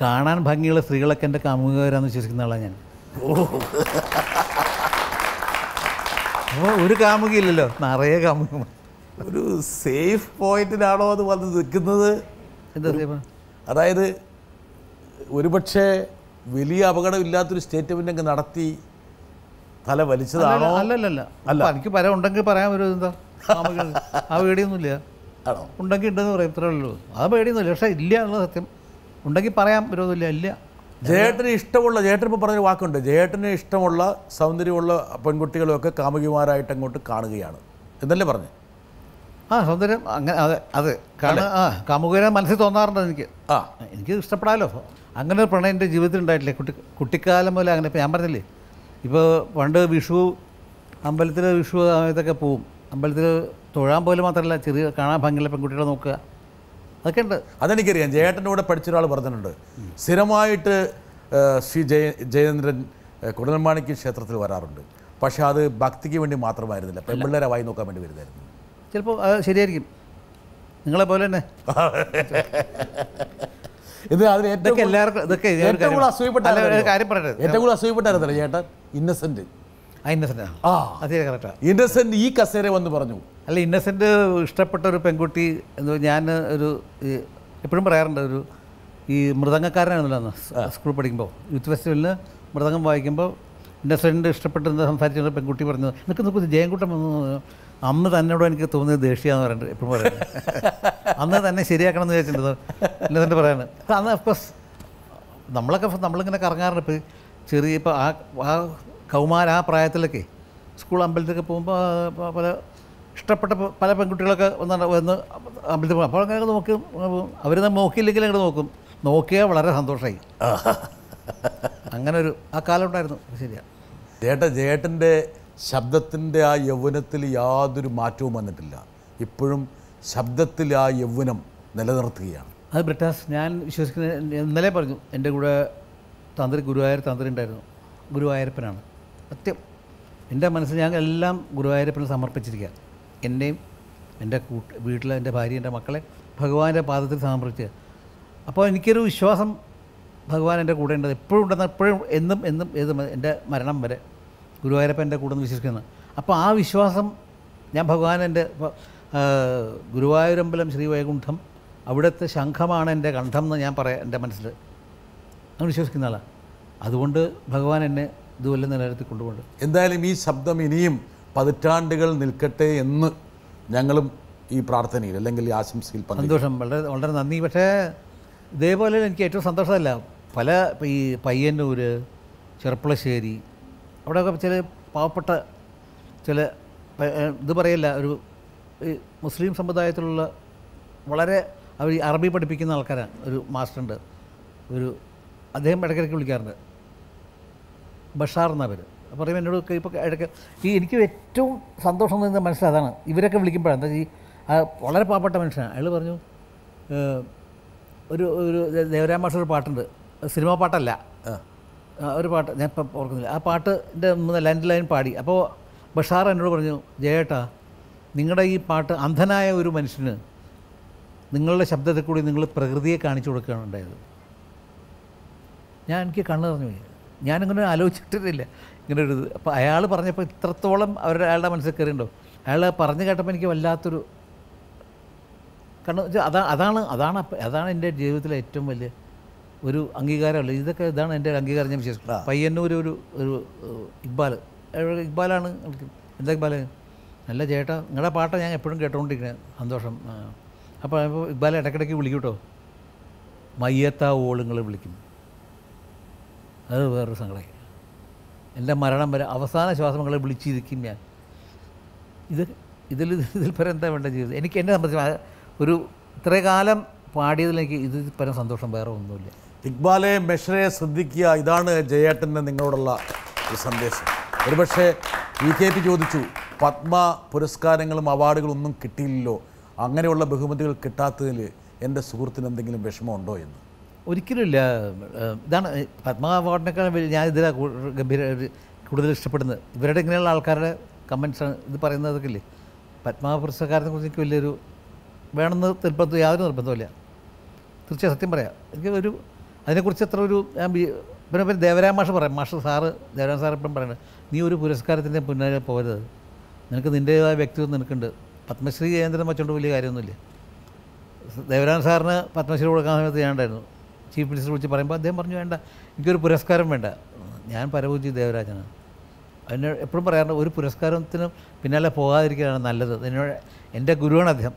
കാണാൻ ഭംഗിയുള്ള സ്ത്രീകളൊക്കെ എൻ്റെ കാമുകിമാരാണെന്ന് വിശ്വസിക്കുന്ന ആളാണ് ഞാൻ. അപ്പോൾ ഒരു കാമുകിയില്ലല്ലോ, നിറയെ കാമുകിമാർ. ഒരു സേഫ് പോയിന്റിലാണോ അത് വന്ന് നിൽക്കുന്നത്? എന്താ സേഫ്? അതായത് ഒരുപക്ഷെ വലിയ അപകടമില്ലാത്തൊരു സ്റ്റേറ്റ്മെൻ്റ് അങ്ങ് നടത്തി തല വലിച്ചതാണോ? അല്ലല്ല അപ്പം എനിക്ക് പരം ഉണ്ടെങ്കിൽ പറയാൻ ഒരു എന്താ ആ പേടിയൊന്നുമില്ല. ആണോ? ഉണ്ടെങ്കിൽ ഉണ്ടെന്ന് പറയും, ഇത്രേ ഉള്ളൂ. ആ പേടിയൊന്നുമില്ല. പക്ഷേ ഇല്ല എന്നുള്ള സത്യം. ഉണ്ടെങ്കിൽ പറയാൻ വിരോധമില്ല. ഇല്ല. ജയേട്ടന് ഇഷ്ടമുള്ള, ജയേട്ടൻ ഇപ്പോൾ പറഞ്ഞൊരു വാക്കുണ്ട്, ജയേട്ടന് ഇഷ്ടമുള്ള സൗന്ദര്യമുള്ള പെൺകുട്ടികളെയൊക്കെ കാമുകിമാരായിട്ട് അങ്ങോട്ട് കാണുകയാണ് എന്നല്ലേ പറഞ്ഞു? സൗന്ദര്യം അങ്ങനെ അതെ കാമുകനെ മനസ്സിൽ തോന്നാറുണ്ട് എനിക്ക്. എനിക്ക് ഇഷ്ടപ്പെടാമല്ലോ. അങ്ങനെ ഒരു പ്രണയം എൻ്റെ ജീവിതത്തിൽ ഉണ്ടായിട്ടില്ലേ. കുട്ടിക്കാലം പോലെ അങ്ങനെ. ഇപ്പോൾ ഞാൻ പറഞ്ഞില്ലേ, ഇപ്പോൾ പണ്ട് വിഷു അമ്പലത്തിൽ വിഷു ഇതൊക്കെ പോവും. അമ്പലത്തിൽ തൊഴാൻ പോലും മാത്രമല്ല, ചെറിയ കാണാൻ ഭംഗിയുള്ള പെൺകുട്ടികളെ നോക്കുക, അതൊക്കെ ഉണ്ട്. അതെനിക്കറിയാം. ജയേട്ടൻ്റെ കൂടെ പഠിച്ചൊരാൾ പറഞ്ഞിട്ടുണ്ട്, സ്ഥിരമായിട്ട് ശ്രീ ജയേന്ദ്രൻ കുടൽമാണിക്യ ക്ഷേത്രത്തിൽ വരാറുണ്ട്. പക്ഷേ അത് ഭക്തിക്ക് വേണ്ടി മാത്രമായിരുന്നില്ല, പെൺപിള്ളേരെ വായി നോക്കാൻ വേണ്ടി വരുന്നതായിരുന്നു. ചിലപ്പോൾ അത് ശരിയായിരിക്കും, നിങ്ങളെ പോലെ തന്നെ. ഇത് അതിന് ഏറ്റവും കൂടുതൽ അസൂയപ്പെട്ടായിരുന്നല്ലോ ചേട്ടൻ ഇന്നസെന്റ്. ഇന്നസെന്റ് ഈ കസേര വന്ന് പറഞ്ഞു. അല്ല, ഇന്നസെന്റ് ഇഷ്ടപ്പെട്ട ഒരു പെൺകുട്ടി ഞാൻ ഒരു എപ്പോഴും പറയാറുണ്ട്, ഒരു ഈ മൃദംഗക്കാരനാണല്ലോ അന്ന് സ്കൂളിൽ പഠിക്കുമ്പോൾ യൂത്ത് ഫെസ്റ്റിവലിന് മൃദംഗം വായിക്കുമ്പോൾ ഇന്നസെന്റ് ഇഷ്ടപ്പെട്ടിരുന്ന സംസാരിച്ച പെൺകുട്ടി പറഞ്ഞു, നിൽക്കുന്ന ജയൻകുട്ടൻ വന്നു. അന്ന് തന്നോട് എനിക്ക് തോന്നിയത് ദേഷ്യമാണെന്ന് പറഞ്ഞിട്ട് എപ്പോഴും പറയുന്നത്. അന്ന് തന്നെ ശരിയാക്കണം എന്ന് വിചാരിച്ചിട്ടുണ്ട് ഇന്നസെന്റ് പറയാന്. അന്ന് അഫ്കോഴ്സ് നമ്മളിങ്ങനെ കറങ്ങാറുണ്ട്. ഇപ്പോൾ ചെറിയ ഇപ്പോൾ ആ ആ പ്രായത്തിലൊക്കെ സ്കൂൾ അമ്പലത്തിലൊക്കെ പോകുമ്പോൾ പല ഇഷ്ടപ്പെട്ട പല പെൺകുട്ടികളൊക്കെ വന്ന് അമ്പലത്തിൽ പോകും. അപ്പോൾ അങ്ങനെ നോക്കി, അവർ നോക്കിയില്ലെങ്കിൽ അങ്ങോട്ട് നോക്കും. നോക്കിയാൽ വളരെ സന്തോഷമായി. അങ്ങനെ ഒരു ആ കാലം ഉണ്ടായിരുന്നു. ശരിയാണ്. ജയേട്ടൻ്റെ ശബ്ദത്തിൻ്റെ ആ യൗവനത്തിൽ യാതൊരു മാറ്റവും വന്നിട്ടില്ല. ഇപ്പോഴും ശബ്ദത്തിൽ ആ യൗവനം നിലനിർത്തുകയാണ്. അത് ബ്രിട്ടാസ് ഞാൻ വിശ്വസിക്കുന്നത്, ഇന്നലെ പറഞ്ഞു, എൻ്റെ കൂടെ ഗുരുവായൂർ തന്ത്രി ഉണ്ടായിരുന്നു. ഗുരുവായൂരപ്പനാണ് സത്യം. എൻ്റെ മനസ്സിൽ ഞാൻ എല്ലാം ഗുരുവായൂരപ്പന് സമർപ്പിച്ചിരിക്കുക. എന്നെയും എൻ്റെ വീട്ടിലെ എൻ്റെ ഭാര്യ, എൻ്റെ മക്കളെ ഭഗവാന്റെ പാദത്തിൽ സമർപ്പിക്കുക. അപ്പോൾ എനിക്കൊരു വിശ്വാസം ഭഗവാൻ എൻ്റെ കൂടെ ഉണ്ടത് എപ്പോഴും ഉണ്ടെന്ന്, എപ്പോഴും എന്നും എൻ്റെ മരണം വരെ ഗുരുവായൂരപ്പൻ എൻ്റെ കൂടെ നിന്ന് വിശ്വസിക്കുന്നത്. അപ്പോൾ ആ വിശ്വാസം ഞാൻ ഭഗവാൻ എൻ്റെ ഗുരുവായൂരമ്പലം ശ്രീവൈകുണ്ഠം അവിടുത്തെ ശംഖമാണ് എൻ്റെ കണ്ഠം എന്ന് ഞാൻ പറയാം എൻ്റെ മനസ്സിൽ. അങ്ങനെ വിശ്വസിക്കുന്ന ആളാണ്. അതുകൊണ്ട് ഭഗവാൻ എന്നെ ഇതുവല്ല നിലനിർത്തി കൊണ്ടുപോകുന്നുണ്ട്. എന്തായാലും ഈ ശബ്ദം ഇനിയും പതിറ്റാണ്ടുകൾ നിൽക്കട്ടെ എന്ന് ഞങ്ങളും ഈ പ്രാർത്ഥനയിൽ അല്ലെങ്കിൽ ഈ ആശംസയിൽ സന്തോഷം. വളരെ വളരെ നന്ദി. പക്ഷേ ഇതേപോലെ എനിക്ക് ഏറ്റവും സന്തോഷമല്ല, പല ഈ പയ്യന്നൂർ, ചെർപ്പളശ്ശേരി, അവിടെയൊക്കെ ചില പാവപ്പെട്ട ചില ഇത് പറയില്ല, ഒരു മുസ്ലിം സമുദായത്തിലുള്ള വളരെ അവർ അറബി പഠിപ്പിക്കുന്ന ആൾക്കാരാണ്. ഒരു മാസ്റ്ററുണ്ട്, അദ്ദേഹം ഇടയ്ക്കിടയ്ക്ക് വിളിക്കാറുണ്ട്, ബഷാർ എന്നാണ് പേര്. പറയുമ്പോൾ എന്നോട് ഇപ്പോൾ ഇടയ്ക്ക് എനിക്ക് ഏറ്റവും സന്തോഷം എന്ന് മനസ്സിലതാണ്, ഇവരൊക്കെ വിളിക്കുമ്പോഴാണ് എന്താ വളരെ പാവപ്പെട്ട മനുഷ്യനാണ്. അയാൾ പറഞ്ഞു, ഒരു ദേവരാം മാഷ ഒരു പാട്ടുണ്ട്, സിനിമാ പാട്ടല്ല, ഒരു പാട്ട് ഞാൻ ഇപ്പം ഓർക്കുന്നില്ല, ആ പാട്ടിൻ്റെ ലാൻഡ് ലൈൻ പാടി. അപ്പോൾ ബഷാർ എന്നോട് പറഞ്ഞു, ജയേട്ടാ, നിങ്ങളുടെ ഈ പാട്ട് അന്ധനായ ഒരു മനുഷ്യന് നിങ്ങളുടെ ശബ്ദത്തിൽ കൂടി നിങ്ങൾ പ്രകൃതിയെ കാണിച്ചു കൊടുക്കുകയാണ് ഉണ്ടായത്. എനിക്ക് കണ്ണ് പറഞ്ഞു പോയി. ഞാനിങ്ങനെ ആലോചിച്ചിട്ടില്ല ഇങ്ങനെ ഒരു ഇത്. അപ്പോൾ അയാൾ പറഞ്ഞപ്പോൾ ഇത്രത്തോളം അയാളുടെ മനസ്സിൽ കയറിയുണ്ടോ. അയാൾ പറഞ്ഞു കേട്ടപ്പോൾ എനിക്ക് വല്ലാത്തൊരു അതാണ് എൻ്റെ ജീവിതത്തിലെ ഏറ്റവും വലിയ ഒരു അംഗീകാരമല്ല ഇതാണ് എൻ്റെ അംഗീകാരം. ഞാൻ വിശ്വസിക്കുന്നു. പയ്യന്നൂർ ഒരു ഇക്ബാലാണ്. എന്താ ഇക്ബാല്? നല്ല ചേട്ടാ, നിങ്ങളുടെ പാട്ട ഞാൻ എപ്പോഴും കേട്ടോണ്ടിരിക്കുന്നത്, സന്തോഷം. അപ്പോൾ ഇക്ബാൽ ഇടയ്ക്കിടയ്ക്ക് വിളിക്കും കേട്ടോ, മയ്യത്താ ഓളുങ്ങൾ വിളിക്കും. അത് വേറൊരു സങ്കടമായി. എൻ്റെ മരണം വരെ അവസാന ശ്വാസങ്ങളെ വിളിച്ചിരിക്കും ഞാൻ. ഇതിൽ പരം എന്താ വേണ്ട ജീവിതം. എനിക്ക് എന്നെ സംബന്ധിച്ച് ഒരു ഇത്രയും കാലം പാടിയതിൽ എനിക്ക് ഇതിൽ പരം സന്തോഷം വേറെ ഒന്നുമില്ല. ഇക്ബാലെ, മെഷറയെ ശ്രദ്ധിക്കുക. ഇതാണ് ജയേട്ടന് നിങ്ങളോടുള്ള ഒരു സന്ദേശം. ഒരുപക്ഷെ VKP ചോദിച്ചു, പത്മ പുരസ്കാരങ്ങളും അവാർഡുകളും ഒന്നും കിട്ടിയില്ലല്ലോ, അങ്ങനെയുള്ള ബഹുമതികൾ കിട്ടാത്തതിൽ എൻ്റെ സുഹൃത്തിന് എന്തെങ്കിലും വിഷമമുണ്ടോ എന്ന്. ഒരിക്കലുമില്ല. ഇതാണ് പത്മ അവാർഡിനേക്കാൾ ഞാൻ ഇതിലാണ് കൂടുതൽ ഇഷ്ടപ്പെടുന്നത്. ഇവരുടെ ഇങ്ങനെയുള്ള ആൾക്കാരുടെ കമൻസാണ് ഇത് പറയുന്നതൊക്കെ ഇല്ലേ. പത്മ പുരസ്കാരത്തെ കുറിച്ച് എനിക്ക് വലിയൊരു വേണമെന്ന് യാതൊരു നിർബന്ധമില്ല. തീർച്ചയായും സത്യം പറയാം. എനിക്ക് അതിനെക്കുറിച്ച് അത്ര ഒരു പിന്നെ ദേവരാം മാഷ് പറയാം, ദേവരാം സാർ എപ്പോഴും പറയുന്നത്, നീ ഒരു പുരസ്കാരത്തിൻ്റെ പിന്നാലെ പോകരുത്, നിനക്ക് നിൻ്റേതായ വ്യക്തിത്വം നിനക്കുണ്ട്. പത്മശ്രീ ജയേന്ദ്രൻ വെച്ചുകൊണ്ട് വലിയ കാര്യമൊന്നുമില്ല. ദേവരാം സാറിന് പത്മശ്രീ കൊടുക്കാൻ സമയത്ത് ഞാൻ ഉണ്ടായിരുന്നു. ചീഫ് മിനിസ്റ്റർ വിളിച്ച് പറയുമ്പോൾ അദ്ദേഹം പറഞ്ഞു, വേണ്ട, എനിക്കൊരു പുരസ്കാരം വേണ്ട, ഞാൻ പരമപൂജ്യ ദേവരാജനാണ്, അതിന് എപ്പോഴും പറയാറുണ്ട്, ഒരു പുരസ്കാരത്തിനും പിന്നാലെ പോകാതിരിക്കുകയാണ് നല്ലത്. എന്നോട് എൻ്റെ ഗുരുവാണ് അദ്ദേഹം,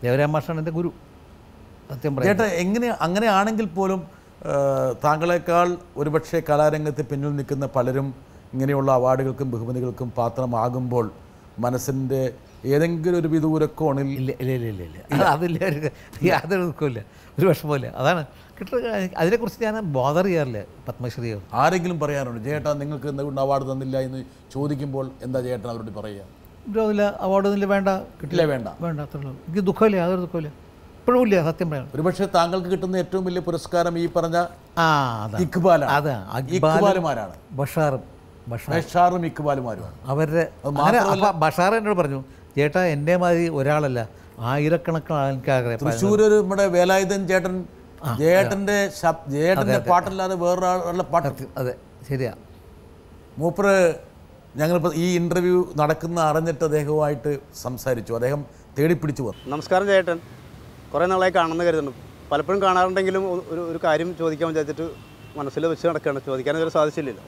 ദേവരാം മാഷാണ് എൻ്റെ ഗുരു. സത്യം പറയാം ചേട്ടാ, അങ്ങനെയാണെങ്കിൽ പോലും താങ്കളെക്കാൾ ഒരുപക്ഷെ കലാരംഗത്ത് പിന്നിൽ നിൽക്കുന്ന പലരും ഇങ്ങനെയുള്ള അവാർഡുകൾക്കും ബഹുമതികൾക്കും പാത്രമാകുമ്പോൾ മനസ്സിൻ്റെ ഏതെങ്കിലും ഒരു വിദൂരക്കോണിൽ ഇല്ല ഇല്ല ഇല്ല ഇല്ല ഇല്ല അതില്ല, യാതൊരു ദുഃഖമില്ല, ഒരു വിഷമമില്ല. അതാണ് കിട്ടുക. അതിനെക്കുറിച്ച് ഞാൻ ബോധർ ചെയ്യാറില്ല. പത്മശ്രീയോ ആരെങ്കിലും പറയാറുണ്ട് ചേട്ടാ നിങ്ങൾക്ക് എന്തുകൊണ്ട് അവാർഡ് തന്നില്ല എന്ന് ചോദിക്കുമ്പോൾ എന്താ ചേട്ടൻ അവരോട് പറയുക? ഇല്ല, അവാർഡൊന്നുമില്ല, വേണ്ട, കിട്ടില്ല, വേണ്ട വേണ്ട, അത്രേ ഉള്ളൂ. എനിക്ക് ദുഃഖമില്ല, യാതൊരു ദുഃഖമില്ല, ഇപ്പോഴും ഇല്ല. സത്യം പറയാം. ഒരുപക്ഷെ താങ്കൾക്ക് കിട്ടുന്ന ഏറ്റവും വലിയ പുരസ്കാരം ഈ പറഞ്ഞ അതാ ഇക്ബാലുമാരാണ്. ബഷാറും ഇക്ബാലുമാരുമാണ് അവരുടെ. ബഷാർ എന്നോട് പറഞ്ഞു, ചേട്ടാ എൻ്റെ മാതിരി ഒരാളല്ല, ആയിരക്കണക്കിന് ആൾക്കാരെ. തൃശ്ശൂർ നമ്മുടെ വേലായുധൻ ചേട്ടൻ്റെ പാട്ടല്ലാതെ വേറൊരാളുടെ പാട്ട്. അതെ, ശരിയാ. മൂപ്പര് ഞങ്ങളിപ്പോൾ ഈ ഇൻ്റർവ്യൂ നടക്കുന്ന അറിഞ്ഞിട്ട് അദ്ദേഹവുമായിട്ട് സംസാരിച്ചു. അദ്ദേഹം തേടിപ്പിടിച്ചു വന്നു. നമസ്കാരം ചേട്ടൻ, കുറേ നാളായി കാണുമെന്ന് കരുതുന്നു. പലപ്പോഴും കാണാറുണ്ടെങ്കിലും ഒരു കാര്യം ചോദിക്കാൻ വിചാരിച്ചിട്ട് മനസ്സിൽ വെച്ച് നടക്കുകയാണ്. ചോദിക്കാൻ ഇതുവരെ സാധിച്ചില്ലല്ലോ.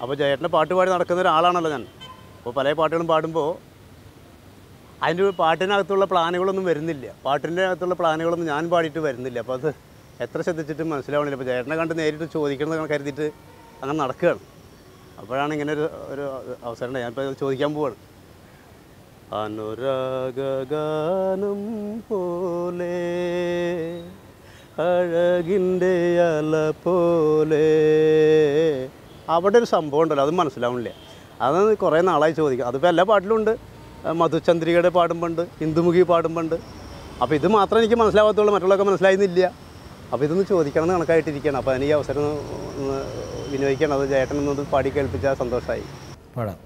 അപ്പോൾ ചേട്ടൻ്റെ പാട്ട് പാടി നടക്കുന്ന ഒരാളാണല്ലോ ഞാൻ. അപ്പോൾ പല പാട്ടുകളും പാടുമ്പോൾ അതിൻ്റെ പാട്ടിനകത്തുള്ള പ്ലാനുകളൊന്നും വരുന്നില്ല. പാട്ടിൻ്റെ അകത്തുള്ള പ്ലാനുകളൊന്നും ഞാൻ പാടിയിട്ട് വരുന്നില്ല. അപ്പോൾ അത് എത്ര ശ്രദ്ധിച്ചിട്ട് മനസ്സിലാവണില്ല. അപ്പോൾ ചേട്ടനെ കണ്ട് നേരിട്ട് ചോദിക്കണമെന്ന് കരുതിയിട്ട് അങ്ങനെ നടക്കുകയാണ്. അപ്പോഴാണ് ഇങ്ങനെ ഒരു അവസരം. ഞാനിപ്പോൾ ചോദിക്കാൻ പോവാണ്. അനുരാഗാനം പോലെ അഴകിൻ്റെ അല പോലെ, അവിടെ ഒരു സംഭവം ഉണ്ടല്ലോ, അത് മനസ്സിലാവണില്ല. അത് കുറേ നാളായി ചോദിക്കുക. അതിപ്പോൾ എല്ലാ പാട്ടിലും ഉണ്ട്. മധുചന്ദ്രികയുടെ പാടുമ്പോണ്ട്, ഹിന്ദുമുഖി പാടുമ്പോണ്ട്. അപ്പോൾ ഇത് മാത്രമേ എനിക്ക് മനസ്സിലാവാത്തുള്ളൂ, മറ്റുള്ളതൊക്കെ മനസ്സിലായിരുന്നില്ല. അപ്പോൾ ഇതൊന്ന് ചോദിക്കണം എന്ന് കണക്കായിട്ടിരിക്കുകയാണ്. അപ്പോൾ അതിന് ഈ അവസരം വിനിയോഗിക്കണം. അത് ചേട്ടനൊന്നത് പാടി കേൾപ്പിച്ചാൽ സന്തോഷമായി. പാടാം.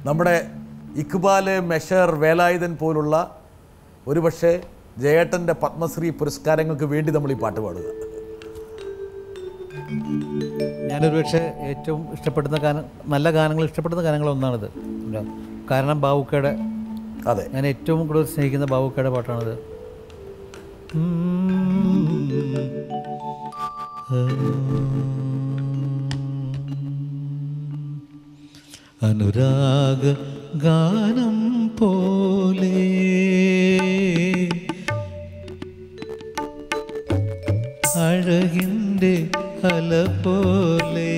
നമ്മുടെ ഇക്ബാല്, മെഷർ, വേലായുധൻ പോലുള്ള ഒരുപക്ഷെ ജയേട്ടൻ്റെ പത്മശ്രീ പുരസ്കാരങ്ങൾക്ക് വേണ്ടി നമ്മൾ ഈ പാട്ട് പാടുക. ഞാനൊരു പക്ഷേ ഏറ്റവും ഇഷ്ടപ്പെടുന്ന നല്ല ഗാനങ്ങൾ ഇഷ്ടപ്പെടുന്ന ഗാനങ്ങളൊന്നാണിത്. കാരണം ബാവുക്കയുടെ, അതെ, ഞാൻ ഏറ്റവും കൂടുതൽ സ്നേഹിക്കുന്ന ബാവുക്കയുടെ പാട്ടാണിത്. അനുരാഗ ഗാനം പോലെ അഴകിൻ്റെ അല പോലെ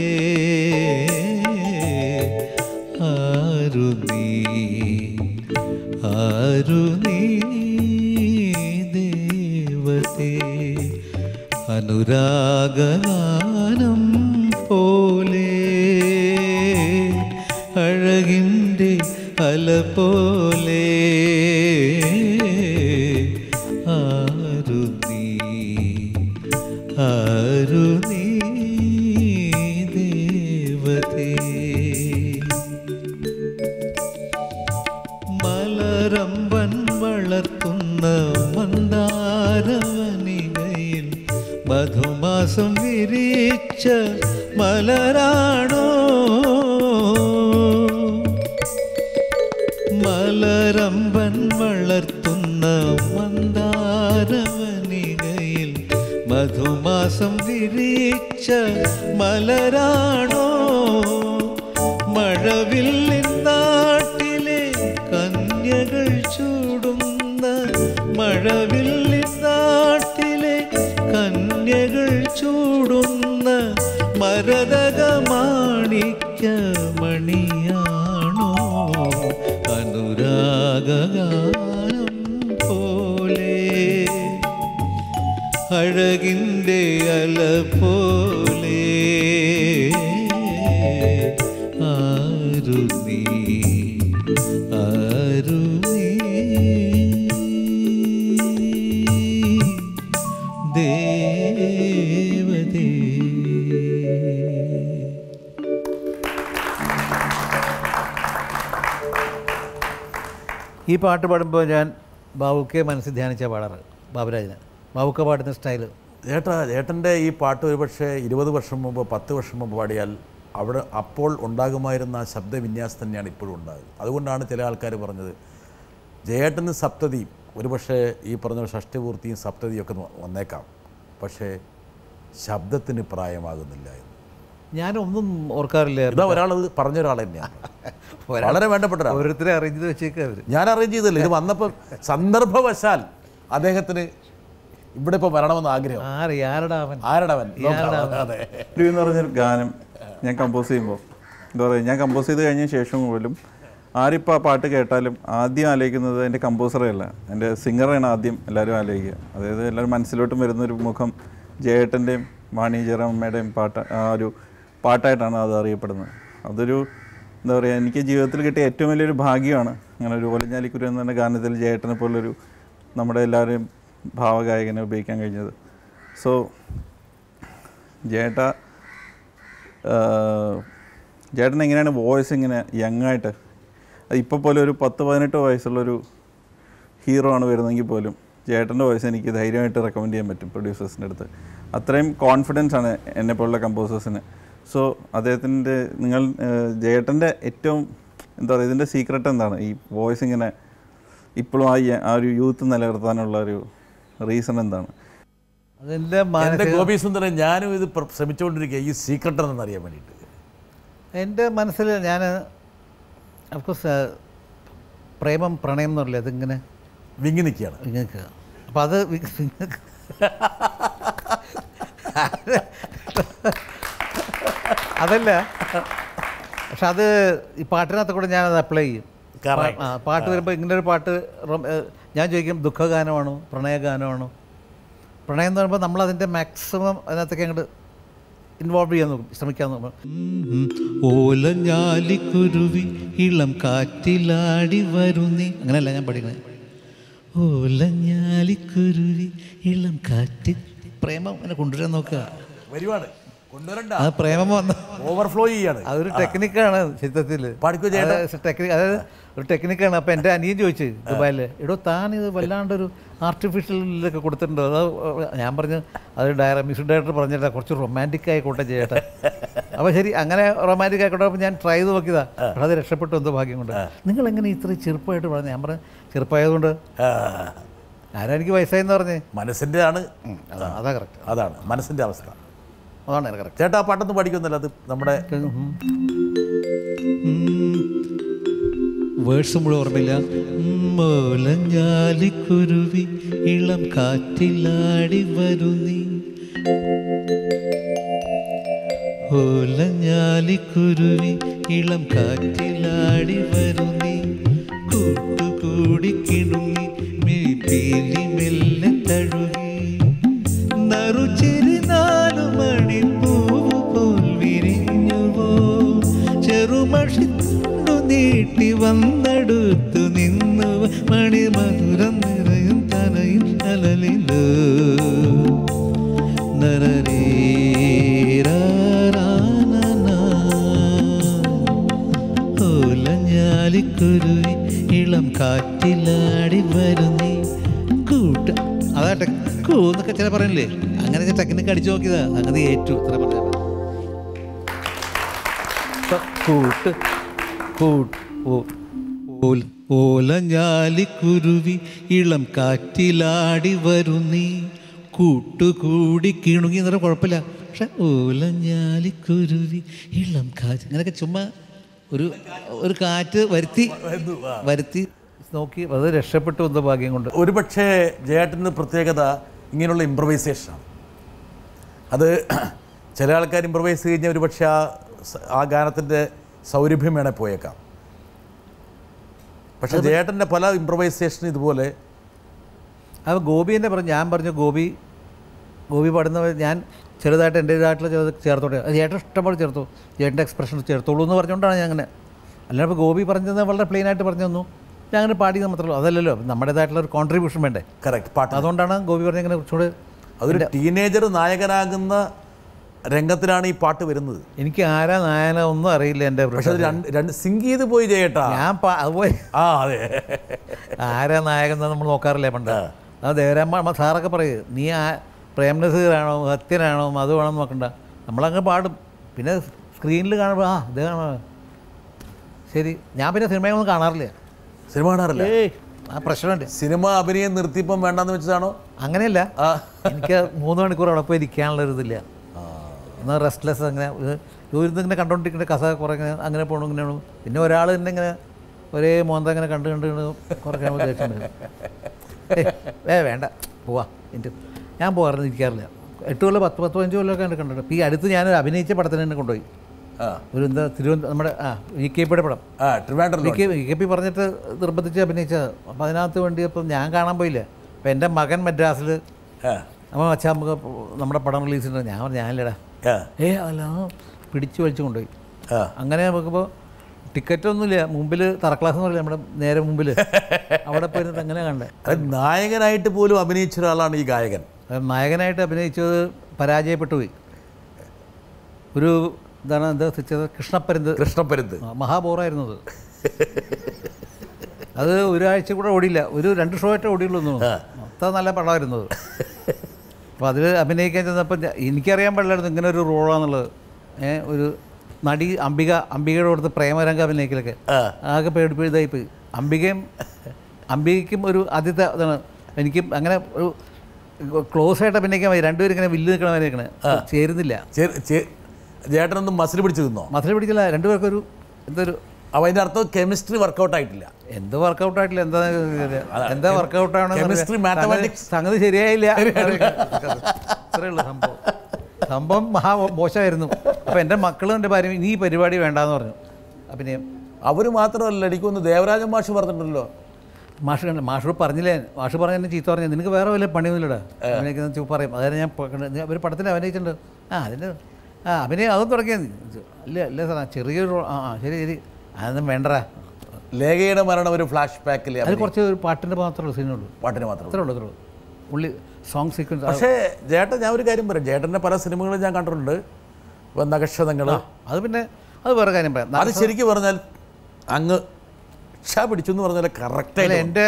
ആരു നീ ദേവതേ. അനുരാഗാനം പോലെ അഴകിൻ്റെ അല പോലെ ആരു നീ ദേവതേ. മലരമ്പൻ വളർത്തുന്ന മന്ദാരവനികയിൽ മധുമാസം വിരിച്ച മലരാണോ? മലരമ്പൻ വളർത്തുന്ന മന്ദാരവനികയിൽ മധുമാസം വിരിച്ച മലരാണോ? മഴവില്ലിൻ നാട്ടിലെ കന്യകൾ ചൂടുന്ന, മഴവില്ലിൻ നാട്ടിലെ കന്യകൾ ചൂടുന്ന മരതക മാണിക്യ മണിയാണോ? അനുരാഗാനം പോലെ അഴകിൻ്റെ അല പോലെ ആരു നീ ദേവതേ. ഈ പാട്ട് പാടുമ്പോൾ ഞാൻ ബാബുക്കെ മനസ്സിൽ ധ്യാനിച്ച പാടാറ്. ബാബുരാജിനെ ബാബുക്ക പാടുന്ന സ്റ്റൈല്. ചേട്ടൻ്റെ ഈ പാട്ട് ഒരുപക്ഷെ 20 വർഷം മുമ്പ് 10 വർഷം മുമ്പ് പാടിയാൽ അപ്പോൾ ഉണ്ടാകുമായിരുന്ന ആ ശബ്ദവിന്യാസം തന്നെയാണ് ഇപ്പോഴും ഉണ്ടാകുന്നത്. അതുകൊണ്ടാണ് ചില ആൾക്കാർ പറഞ്ഞത് ജയേട്ടന് സപ്തതിയും ഒരുപക്ഷെ ഈ പറഞ്ഞ ഷഷ്ടിപൂർത്തിയും സപ്തതിയൊക്കെ വന്നേക്കാം, പക്ഷേ ശബ്ദത്തിന് പ്രായമാകുന്നില്ല എന്ന്. ഞാനൊന്നും ഓർക്കാറില്ല. ഇതാ ഒരാളത് പറഞ്ഞ ഒരാൾ തന്നെയാണ്, വളരെ വേണ്ടപ്പെട്ട ഒരാൾ. ഓരോരുത്തരെ അറേഞ്ച് ചെയ്ത് വെച്ചേക്കാം അവർ. ഞാൻ അറേഞ്ച് ചെയ്തല്ലേ, ഇത് വന്നപ്പോൾ സന്ദർഭവശാൽ അദ്ദേഹത്തിന് ഇവിടെ ഇപ്പോൾ വരണമെന്ന് ആഗ്രഹം. ആരടാ അവൻ? അതെ. എന്ന് പറഞ്ഞൊരു ഗാനം ഞാൻ കമ്പോസ് ചെയ്യുമ്പോൾ എന്താ പറയുക, ഞാൻ കമ്പോസ് ചെയ്ത് കഴിഞ്ഞ ശേഷം പോലും ആരിപ്പോൾ ആ പാട്ട് കേട്ടാലും ആദ്യം ആലോചിക്കുന്നത് എൻ്റെ കമ്പോസറെയല്ല, എൻ്റെ സിംഗറെയാണ് ആദ്യം എല്ലാവരും ആലോചിക്കുക. അതായത് എല്ലാവരും മനസ്സിലോട്ടും വരുന്നൊരു മുഖം ജയേട്ടൻ്റെയും വാണി ജയറാമമ്മയുടെയും ആ ഒരു പാട്ടായിട്ടാണ് അത് അറിയപ്പെടുന്നത്. അതൊരു എന്താ പറയുക, എനിക്ക് ജീവിതത്തിൽ കിട്ടിയ ഏറ്റവും വലിയൊരു ഭാഗ്യമാണ് അങ്ങനെ ഒരു ഓലഞ്ഞാലിക്കുരു എന്ന് പറഞ്ഞ ഗാനത്തിൽ ജയേട്ടനെ പോലൊരു നമ്മുടെ എല്ലാവരെയും ഭാവഗായകനെ ഉപയോഗിക്കാൻ കഴിഞ്ഞത്. സോ ചേട്ടൻ എങ്ങനെയാണ് വോയിസ് ഇങ്ങനെ യങ്ങായിട്ട്, ഇപ്പോൾ പോലും ഒരു 10-18 വയസ്സുള്ളൊരു ഹീറോ ആണ് വരുന്നതെങ്കിൽ പോലും ചേട്ടൻ്റെ വോയിസ് എനിക്ക് ധൈര്യമായിട്ട് റെക്കമെൻഡ് ചെയ്യാൻ പറ്റും പ്രൊഡ്യൂസേഴ്സിൻ്റെ അടുത്ത്. അത്രയും കോൺഫിഡൻസ് ആണ് എന്നെപ്പോലുള്ള കമ്പോസേഴ്സിന്. സോ അദ്ദേഹത്തിൻ്റെ ജയേട്ടൻ്റെ ഏറ്റവും എന്താ പറയുക, ഇതിൻ്റെ സീക്രട്ട് എന്താണ്, ഈ വോയിസ് ഇങ്ങനെ ഇപ്പോഴും ആ ഒരു യൂത്ത് നിലനിർത്താനുള്ള ഒരു റീസൺ എന്താണ്? എൻ്റെ ഗോപി സുന്ദരൻ, ഞാനും ഇത് ശ്രമിച്ചുകൊണ്ടിരിക്കുക ഈ സീക്രട്ട് എന്ന് അറിയാൻ വേണ്ടിയിട്ട്. എൻ്റെ മനസ്സിൽ ഞാൻ അഫ്കോഴ്സ് പ്രേമം പ്രണയം എന്ന് പറയില്ല, അതിങ്ങനെ വിങ്ങി നിൽക്കുകയാണ്. വിങ്ങുക. അപ്പം അത് അതല്ല, പക്ഷെ അത് ഈ പാട്ടിനകത്ത് കൂടെ ഞാനത് അപ്ലൈ ചെയ്യും. പാട്ട് വരുമ്പോൾ ഇങ്ങനൊരു പാട്ട് ഞാൻ ചോദിക്കും, ദുഃഖഗാനമാണോ പ്രണയഗാനമാണോ? പ്രണയം എന്ന് പറയുമ്പോൾ നമ്മളതിൻ്റെ മാക്സിമം അതിനകത്തൊക്കെ അങ്ങോട്ട് ഇൻവോൾവ് ചെയ്യാൻ നോക്കും, ശ്രമിക്കാൻ നോക്കും. ഓലഞ്ഞാലിക്കുരുവി ഇളം കാറ്റിലാടി വരുന്നേ, അങ്ങനെയല്ല ഞാൻ പഠിക്കുന്നത്. ഓലഞ്ഞാലിക്കുരുവി ഇളം കാറ്റ്, പ്രേമം അങ്ങനെ കൊണ്ടുവരാൻ നോക്കുക. ഒരുപാട് കൊണ്ടുവരണ്ട, അത് പ്രേമം വന്ന് ഓവർഫ്ലോ ചെയ്യാണ്. അതൊരു ടെക്നിക്കാണ് ചിത്രത്തിൽ, ടെക്നിക്ക്, അതായത് ഒരു ടെക്നിക്കാണ്. അപ്പോൾ എൻ്റെ അനിയൻ ചോദിച്ചു ദുബായിൽ, എടോ താൻ ഇത് വല്ലാണ്ടൊരു ആർട്ടിഫിഷ്യലിലൊക്കെ കൊടുത്തിട്ടുണ്ടോ? അത് ഞാൻ പറഞ്ഞു, അത് മ്യൂസിക് ഡയറക്ടർ പറഞ്ഞിട്ടാ കുറച്ച് റൊമാൻറ്റിക് ആയിക്കോട്ടെ ചേട്ടാ. അപ്പോൾ ശരി, അങ്ങനെ റൊമാൻറ്റിക് ആയിക്കോട്ടെ. അപ്പോൾ ഞാൻ ട്രൈ ചെയ്ത് നോക്കിയതാ, പക്ഷെ അത് രക്ഷപ്പെട്ടു, എന്തോ ഭാഗ്യം കൊണ്ട്. നിങ്ങളെങ്ങനെ ഇത്രയും ചെറുപ്പമായിട്ട് പറഞ്ഞു? ഞാൻ പറഞ്ഞു, ചെറുപ്പമായതുകൊണ്ട്. ആരാ എനിക്ക് വയസ്സായെന്ന് പറഞ്ഞേ? മനസ്സിൻ്റെ ആണ്. അതാ കറക്റ്റ്, അതാണ് മനസ്സിൻ്റെ അവസ്ഥ, അതാണ് കറക്റ്റ്. ചേട്ടാ ആ പാട്ടൊന്നും പഠിക്കുന്നില്ല, അത് നമ്മുടെ വേഴ്സ് മുഴുവൻ ഓർമ്മയില്ല. ഓലഞ്ഞാലിക്കുരുവി ഇളം കാറ്റിലാടി വരുന്നീ, ഓലഞ്ഞാലിക്കുരുവി ഇളം കാറ്റിലാടി വരുന്നീ, കൂട്ടുകൂടി കിണുങ്ങി മിഴിപ്പീലി മെല്ലെ തഴുകി, നറുചിരി 4 മണിപ്പൂവ് പോൽ വിരിഞ്ഞുവോ, ചെറുമഷിത്തു നീട്ടി വന്നെടുത്തു നിന്നു മണിമധുരം നിറയും തനയിൽ അലലിലോ, ഓലഞ്ഞാലിക്കുരുവി ഇളം കാറ്റിലാടി വരുന്നീ, കൂട്ട്. അതാട്ടെ എന്നൊക്കെ ചില പറയണില്ലേ, അങ്ങനെ ടെക്നിക്ക് അടിച്ചു നോക്കിയതാ, അങ്ങനെ ഏറ്റു ഇത്ര പറഞ്ഞ ഓലഞ്ഞാലിക്കുരുവി ഇളം കാറ്റിലാടി വരുന്നീ, കൂട്ടുകൂടി കിണുങ്ങി എന്ന് പറഞ്ഞാൽ കുഴപ്പമില്ല. പക്ഷെ ഓലഞ്ഞാലിക്കുരുവി ഇളം കാറ്റ്, അങ്ങനെയൊക്കെ ചുമ്മാ ഒരു കാറ്റ് വരുത്തി നോക്കി, അത് രക്ഷപ്പെട്ടു, എന്തോ ഭാഗ്യം കൊണ്ട്. ഒരു പക്ഷേ ജയേട്ടൻ്റെ പ്രത്യേകത ഇങ്ങനെയുള്ള ഇമ്പ്രവൈസേഷനാണ്. അത് ചില ആൾക്കാർ ഇമ്പ്രവൈസ് കഴിഞ്ഞാൽ ഒരു പക്ഷേ ആ ഗാനത്തിൻ്റെ സൗരഭ്യം വേണേൽ പോയേക്കാം. പക്ഷേ ജയേട്ടൻ്റെ പല ഇമ്പ്രവൈസേഷൻ ഇതുപോലെ. അത് ഗോപി തന്നെ പറഞ്ഞു, ഞാൻ പറഞ്ഞു ഗോപി പാടുന്നവർ ഞാൻ ചെറുതായിട്ട് എൻ്റേതായിട്ടുള്ള ചെറുത് ചേർത്തോട്ടെ, അത് ചേട്ടൻ ഇഷ്ടംപോലെ ചേർത്തു, ചേട്ടൻ്റെ എക്സ്പ്രഷൻ ചേർത്തോളൂ എന്ന് പറഞ്ഞുകൊണ്ടാണ് ഞാൻ അങ്ങനെ. അല്ലാതെ ഇപ്പോൾ ഗോപി പറഞ്ഞത് വളരെ പ്ലെയിനായിട്ട് പറഞ്ഞു തന്നു, ഞാൻ അങ്ങനെ പാടിയത് മാത്രമല്ലോ, അതല്ലല്ലോ നമ്മുടേതായിട്ടുള്ള ഒരു കോൺട്രിബ്യൂഷൻ വേണ്ടേ. കറക്റ്റ് പാട്ട്. അതുകൊണ്ടാണ് ഗോപി പറഞ്ഞ അങ്ങനെ കുറച്ചുകൂടെ. അതൊരു ടീനേജർ നായകനാകുന്ന രംഗത്തിലാണ് ഈ പാട്ട് വരുന്നത്. എനിക്ക് ആരാ നായന ഒന്നും അറിയില്ല എൻ്റെ. പക്ഷെ അത് രണ്ട് സിങ്ക് ചെയ്ത് പോയി ജയേട്ടാ. ഞാൻ അതുപോയി അതെ, ആരാ നായകൻ നമ്മൾ നോക്കാറില്ലേ പണ്ട്. അത് ദേവരാമ്മ സാറൊക്കെ പറയും, നീ പ്രേംനസീറാണോ സത്യനാണോ അത് വേണമെന്ന് നോക്കണ്ട, നമ്മളങ്ങ് പാടും. പിന്നെ സ്ക്രീനിൽ കാണുമ്പോൾ ഇത് ശരി. ഞാൻ പിന്നെ സിനിമയൊന്നും കാണാറില്ല. സിനിമ കാണാറില്ല? ആ പ്രശ്നമുണ്ട്. സിനിമ അഭിനയം നിർത്തിയപ്പം വേണ്ടെന്ന് വെച്ചതാണോ? അങ്ങനെയല്ല, എനിക്ക് 3 മണിക്കൂർ അവിടെ പോയി ഇരിക്കാനുള്ളൊരിതില്ല. എന്നാൽ റെസ്റ്റ്ലെസ് അങ്ങനെ ഇങ്ങനെ കണ്ടുകൊണ്ടിരിക്കുന്ന കസ കുറേ അങ്ങനെ പോകണം ഇങ്ങനെയാണ്. പിന്നെ ഒരാൾ തന്നെ ഇങ്ങനെ ഒരേ മോന്ത ഇങ്ങനെ കണ്ട് കുറേ കഴിയുമ്പോൾ ദേഷ്യം വേണ്ട പോവാ എനിക്ക് ഞാൻ പോകാറുണ്ട് ഇരിക്കാറില്ല. 8 കൊല്ലം 10-15 കൊല്ലമൊക്കെ കണ്ടിട്ടുണ്ട്. ഈ അടുത്ത് ഞാൻ അഭിനയിച്ച പടത്തിന് തന്നെ കൊണ്ടുപോയി. ഒരു എന്താ നമ്മുടെ EKPയുടെ പടം EKP പറഞ്ഞിട്ട് നിർബന്ധിച്ച് അഭിനയിച്ചത്. അപ്പോൾ അതിനകത്ത് വേണ്ടി അപ്പം ഞാൻ കാണാൻ പോയില്ല. അപ്പം എൻ്റെ മകൻ മദ്രാസിൽ അപ്പോൾ അച്ഛാ നമുക്ക് നമ്മുടെ പടം റിലീസ് ചെയ്യുന്നത് ഞാൻ പറഞ്ഞു ഞാനില്ലടാ അല്ല പിടിച്ചു വലിച്ചു കൊണ്ടുപോയി. അങ്ങനെ നോക്കുമ്പോൾ ടിക്കറ്റൊന്നുമില്ല, മുമ്പിൽ തറ ക്ലാസ് എന്ന് പറയില്ല നമ്മുടെ നേരെ മുമ്പിൽ അവിടെ പോയിരുന്നിട്ട് അങ്ങനെ കണ്ടേ. നായകനായിട്ട് പോലും അഭിനയിച്ച ഒരാളാണ് ഈ ഗായകൻ. നായകനായിട്ട് അഭിനയിച്ചത് പരാജയപ്പെട്ടു പോയി. ഒരു എന്താണ് എന്താ വെച്ചത് കൃഷ്ണപ്പരുന്ത് മഹാബോറായിരുന്നത്. അത് ഒരാഴ്ച കൂടെ ഓടിയില്ല, ഒരു 2 ഷോ ആയിട്ട് ഓടിയുള്ളൂ. അത്ര നല്ല പടമായിരുന്നത്. അപ്പോൾ അതിൽ അഭിനയിക്കാൻ ചെന്നപ്പോൾ എനിക്കറിയാൻ പാടില്ലായിരുന്നു ഇങ്ങനെ ഒരു റോളാണെന്നുള്ളത്. ഒരു നടി അംബികയുടെ കൊടുത്ത് പ്രേമരംഗം അഭിനയിക്കലൊക്കെ ആകെ പേടിപ്പോയി. അംബികയ്ക്കും ഒരു ആദ്യത്തെ ഇതാണ്. എനിക്കും അങ്ങനെ ഒരു ക്ലോസ് ആയിട്ട് അഭിനയിക്കാൻ മതി. രണ്ടുപേരും ഇങ്ങനെ വില്ല് നിൽക്കണ അഭിനയിക്കണേ ചേരുന്നില്ല. ചേട്ടനൊന്നും മസിൽ പിടിച്ചു തിന്നോ? മസിൽ പിടിച്ചില്ല, രണ്ടുപേർക്കും ഒരു എന്തൊരു അപ്പോൾ അതിൻ്റെ അർത്ഥം കെമിസ്ട്രി വർക്കൗട്ട് ആയിട്ടില്ല. എന്ത് വർക്കൗട്ട് ആയിട്ടില്ല, എന്താ വർക്കൗട്ടാണ് കെമിസ്ട്രി മാത്തമാറ്റിക്സ് സംഗതി ശരിയായില്ല. അത്രേ ഉള്ളൂ സംഭവം മോശമായിരുന്നു. അപ്പോൾ എൻ്റെ മക്കളും എൻ്റെ ഭാര്യ ഇനി ഈ പരിപാടി വേണ്ടാന്ന് പറഞ്ഞു അഭിനയം. അവർ മാത്രമല്ല, എനിക്കൊന്ന് ദേവരാജൻ മാഷ് പറഞ്ഞിട്ടുണ്ടല്ലോ. മാഷോട് പറഞ്ഞില്ലേ, മാഷ് പറഞ്ഞ എന്നെ ചീത്ത പറഞ്ഞു നിനക്ക് വേറെ വല്ല പണിയൊന്നുമില്ലടാ അഭിനയിക്കുന്ന പറയും. അതായത് ഞാൻ ഒരു പടത്തിൽ അഭിനയിച്ചിട്ടുണ്ട്. അതിൻ്റെ അഭിനയം അതും തുടങ്ങിയത് ഇല്ല സാർ ചെറിയൊരു ശരി അതൊന്നും വേണ്ടടാ. ലേഖയുടെ മരണം ഒരു ഫ്ലാഷ് ബാക്കിൽ അത് കുറച്ച് ഒരു പാട്ടിൻ്റെ മാത്രമേ സീനുള്ളൂ. പാട്ടിന് മാത്രമേ അത്രേ ഉള്ളൂ ഉള്ളി സോങ് സീക്വൻസ്. പക്ഷേ ചേട്ടൻ ഞാൻ ഒരു കാര്യം പറയാം, ചേട്ടൻ്റെ പല സിനിമകളും ഞാൻ കണ്ടിട്ടുണ്ട്. ഇപ്പം നക്ഷതങ്ങൾ അത് പിന്നെ അത് വേറെ കാര്യം പറയാം. അത് ശരിക്കും പറഞ്ഞാൽ അങ്ങ് പിടിച്ചു എന്ന് പറഞ്ഞാൽ കറക്റ്റായിട്ട് എൻ്റെ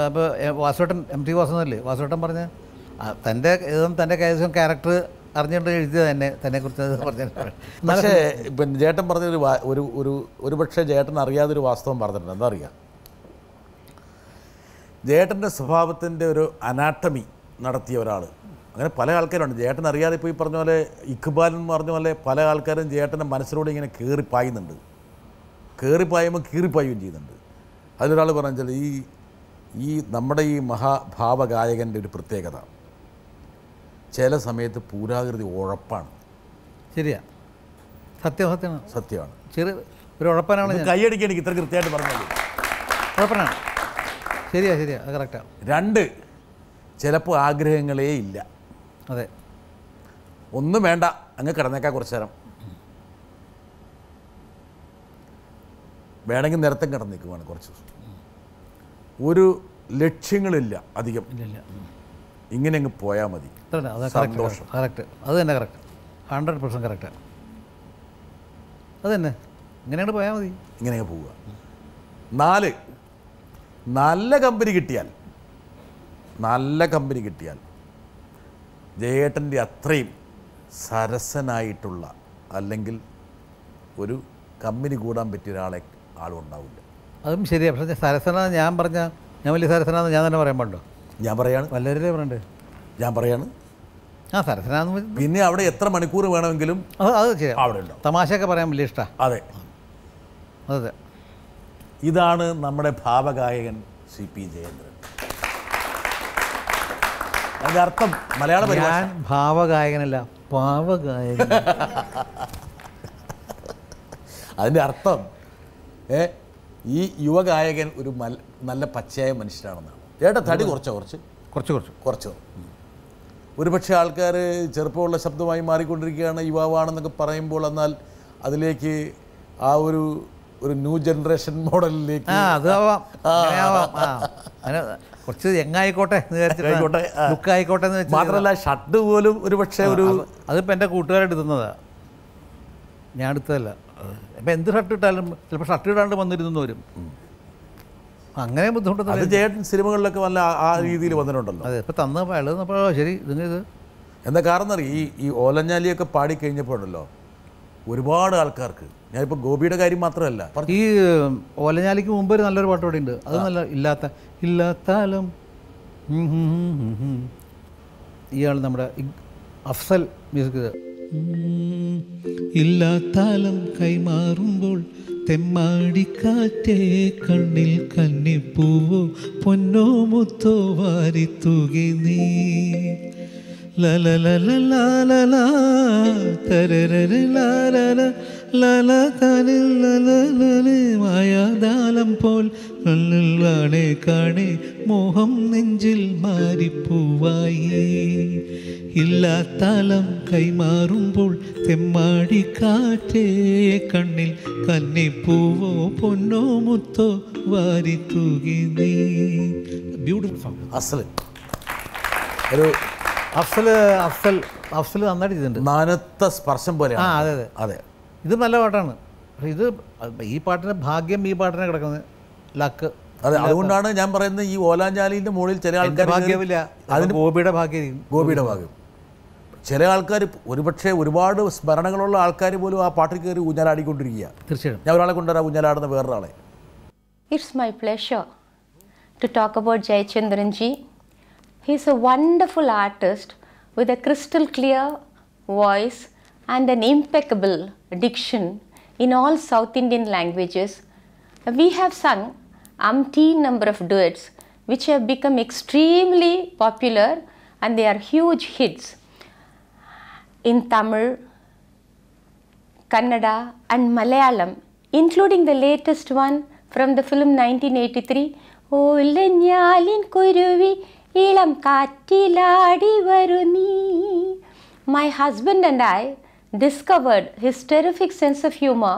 ഇപ്പോൾ വാസുവേട്ടൻ MT വാസുവല്ലേ വാസുവേട്ടൻ പറഞ്ഞ തൻ്റെ കൈവശം ക്യാരക്ടർ അറിഞ്ഞുകൊണ്ട് എഴുതിയത് തന്നെ കുറിച്ച് പറഞ്ഞു. പക്ഷേ ഇപ്പം ചേട്ടൻ പറഞ്ഞൊരു ഒരു പക്ഷേ ചേട്ടൻ അറിയാതൊരു വാസ്തവം പറഞ്ഞിട്ടുണ്ട്. എന്താ അറിയാം, ചേട്ടൻ്റെ സ്വഭാവത്തിൻ്റെ ഒരു അനാട്ടമി നടത്തിയ ഒരാൾ, അങ്ങനെ പല ആൾക്കാരുണ്ട്. ചേട്ടൻ അറിയാതെ ഇപ്പോൾ ഈ പറഞ്ഞ പോലെ ഇഖ്ബാൽ എന്ന് പറഞ്ഞ പോലെ പല ആൾക്കാരും ചേട്ടൻ്റെ മനസ്സിലൂടെ ഇങ്ങനെ കയറിപ്പായുന്നുണ്ട്. കയറിപ്പായുമ്പോൾ കീറിപ്പായുകയും ചെയ്യുന്നുണ്ട്. അതിലൊരാൾ പറഞ്ഞാൽ ഈ നമ്മുടെ ഈ മഹാഭാവഗായകൻ്റെ ഒരു പ്രത്യേകത ചില സമയത്ത് പൂരാകൃതി ഉഴപ്പാണ്. ശരിയാ, സത്യമാണ്. ചെറിയ ഒരു ഉഴപ്പനാണ്. കൈയടിക്കാൻ എനിക്ക് ഇത്ര കൃത്യമായിട്ട് പറഞ്ഞാൽ ഉഴപ്പനാണ്. ശരിയാ അത് കറക്റ്റാണ്. 2 ചിലപ്പോൾ ആഗ്രഹങ്ങളേ ഇല്ല. അതെ, ഒന്നും വേണ്ട അങ്ങ് കിടന്നേക്കാൻ കുറച്ച് നേരം, വേണമെങ്കിൽ നിരത്തം കിടന്നേക്കുവാണ് കുറച്ച് ദിവസം. ഒരു ലക്ഷ്യങ്ങളില്ല അധികം, ഇങ്ങനെ അങ്ങ് പോയാൽ മതി. സന്തോഷം. കറക്റ്റ്, അത് തന്നെ കറക്റ്റ്, 100% കറക്റ്റാണ്. അത് തന്നെ ഇങ്ങനെയാണ് പോയാൽ മതി, ഇങ്ങനെ പോവുക. 4 നല്ല കമ്പനി കിട്ടിയാൽ ജയേട്ടൻ്റെ അത്രയും സരസനായിട്ടുള്ള അല്ലെങ്കിൽ ഒരു കമ്പനി കൂടാൻ പറ്റിയ ആളും ഉണ്ടാവില്ല. അതും ശരിയാണ്. പക്ഷേ സരസന ഞാൻ വലിയ സരസനാന്ന് ഞാൻ തന്നെ പറയാൻ പാടുണ്ടോ? ഞാൻ പറയാണ്, വല്ലവരല്ലേ പറയണ്ടേ? ഞാൻ പറയാണ്. സരസനാന്ന് പിന്നെ അവിടെ എത്ര മണിക്കൂർ വേണമെങ്കിലും അത് ശരിയാണ്, അവിടെ ഉണ്ടാവും. തമാശയൊക്കെ പറയാൻ വലിയ ഇഷ്ടമാണ്. അതെ. ഇതാണ് നമ്മുടെ ഭാവഗായകൻ CP ജയേന്ദ്രൻ. അതിൻ്റെ അർത്ഥം മലയാള പരിഭാഷ. ഞാൻ ഭാവഗായകനല്ല, പാവഗായകൻ. അതിൻ്റെ അർത്ഥം ഈ യുവഗായകൻ ഒരു നല്ല പച്ചയായ മനുഷ്യനാണെന്നാണ്. ചേട്ടാ തടി കുറച്ച് ഒരുപക്ഷെ ആൾക്കാർ ചെറുപ്പമുള്ള ശബ്ദമായി മാറിക്കൊണ്ടിരിക്കുകയാണ്, യുവാവാണെന്നൊക്കെ പറയുമ്പോൾ, എന്നാൽ അതിലേക്ക് ആ ഒരു ന്യൂ ജനറേഷൻ മോഡലിലേക്ക് കുറച്ച് യങ്ങായിക്കോട്ടെ ലുക്കായിക്കോട്ടെ എന്ന് വെച്ചാൽ മാത്രമല്ല ഷർട്ട് പോലും ഒരു പക്ഷേ അതിപ്പോൾ എൻ്റെ കൂട്ടുകാരെടുക്കുന്നതാണ്, ഞാൻ എടുത്തതല്ല. ഇപ്പം എന്ത് ഷർട്ട് ഇട്ടാലും ചിലപ്പോൾ ഷർട്ട് ഇടാണ്ട് വന്നിരുന്നു വരും. അങ്ങനെ ബുദ്ധിമുട്ട് ചേട്ടൻ സിനിമകളിലൊക്കെ വല്ല ആ രീതിയിൽ വന്നിട്ടുണ്ടല്ലോ. അതെ, ഇപ്പം തന്നപ്പോൾ എഴുതുന്നപ്പോൾ ശരി ഇത് എന്താ കാരണം അറിയാം, ഈ ഓലഞ്ഞാലിയൊക്കെ പാടിക്കഴിഞ്ഞപ്പോഴല്ലോ ഒരുപാട് ആൾക്കാർക്ക്, ഞാനിപ്പോൾ ഗോപിയുടെ കാര്യം മാത്രമല്ല, ഈ ഓലഞ്ഞാലിക്ക് മുമ്പ് ഒരു നല്ലൊരു പാട്ട് കൂടെ ഉണ്ട്. അത് നല്ല ഇല്ലാത്താലും ഇയാൾ നമ്മുടെ അഫ്സൽ മ്യൂസിക് ഇല്ലാത്താലം കൈമാറുമ്പോൾ തെമ്മാടിക്കാറ്റേ കണ്ണിൽ കന്നിപ്പൂവോ പൊന്നോ മുത്തോ വാരിത്തൂകി നീ ലലലലലാലലാ തരരരലാലല ലല തലലലലല മായാദാലം പോൽ കാണേ കാണേ മോഹം നെഞ്ചിൽ മാറിപ്പൂവായി ഇല്ലാത്താലം കൈമാറുമ്പോൾ തെമ്മാടിക്കാറ്റേ കണ്ണിൽ കന്നിപ്പൂവോ പൊന്നോ മുത്തോ വാരിത്തൂകി നീ. Beautiful song. അസല് ഒരു അഫ്സൽ നന്നായിട്ട് ചെയ്തിട്ടുണ്ട്. നനത്ത സ്പർശം പോലെ. അതെ അതെ അതെ, ഇത് നല്ല പാട്ടാണ്. പക്ഷേ ഇത് ഈ പാട്ടിന് ഭാഗ്യം ഈ പാട്ടിനെ കിടക്കുന്നത് ലക്ക്. അതെ, അതുകൊണ്ടാണ് ഞാൻ പറയുന്നത് ഈ ഓലാഞ്ചാലിൻ്റെ മുകളിൽ ചില ആൾക്കാർ ഭാഗ്യമില്ല, അതിന് ഗോപിയുടെ ഭാഗ്യം. ചില ആൾക്കാർ ഒരുപക്ഷെ ഒരുപാട് സ്മരണകളുള്ള ആൾക്കാർ പോലും ആ പാട്ടിൽ കയറി ഊഞ്ഞാലാടിക്കൊണ്ടിരിക്കുക. തീർച്ചയായും ഞാൻ ഒരാളെ കൊണ്ടുവരാം ഊഞ്ഞാലാടുന്ന വേറൊരാളെ. It's my pleasure to talk about Jayachandran ji. He's a wonderful artist with a crystal clear voice and an impeccable diction in all South Indian languages. We have sung umpteen number of duets which have become extremely popular and they are huge hits in Tamil, Kannada and Malayalam, including the latest one from the film 1983, ഓലഞ്ഞാലിൻ കുരുവി ഇളം കാറ്റിലാടി വരു നീ. My husband and I discovered his terrific sense of humor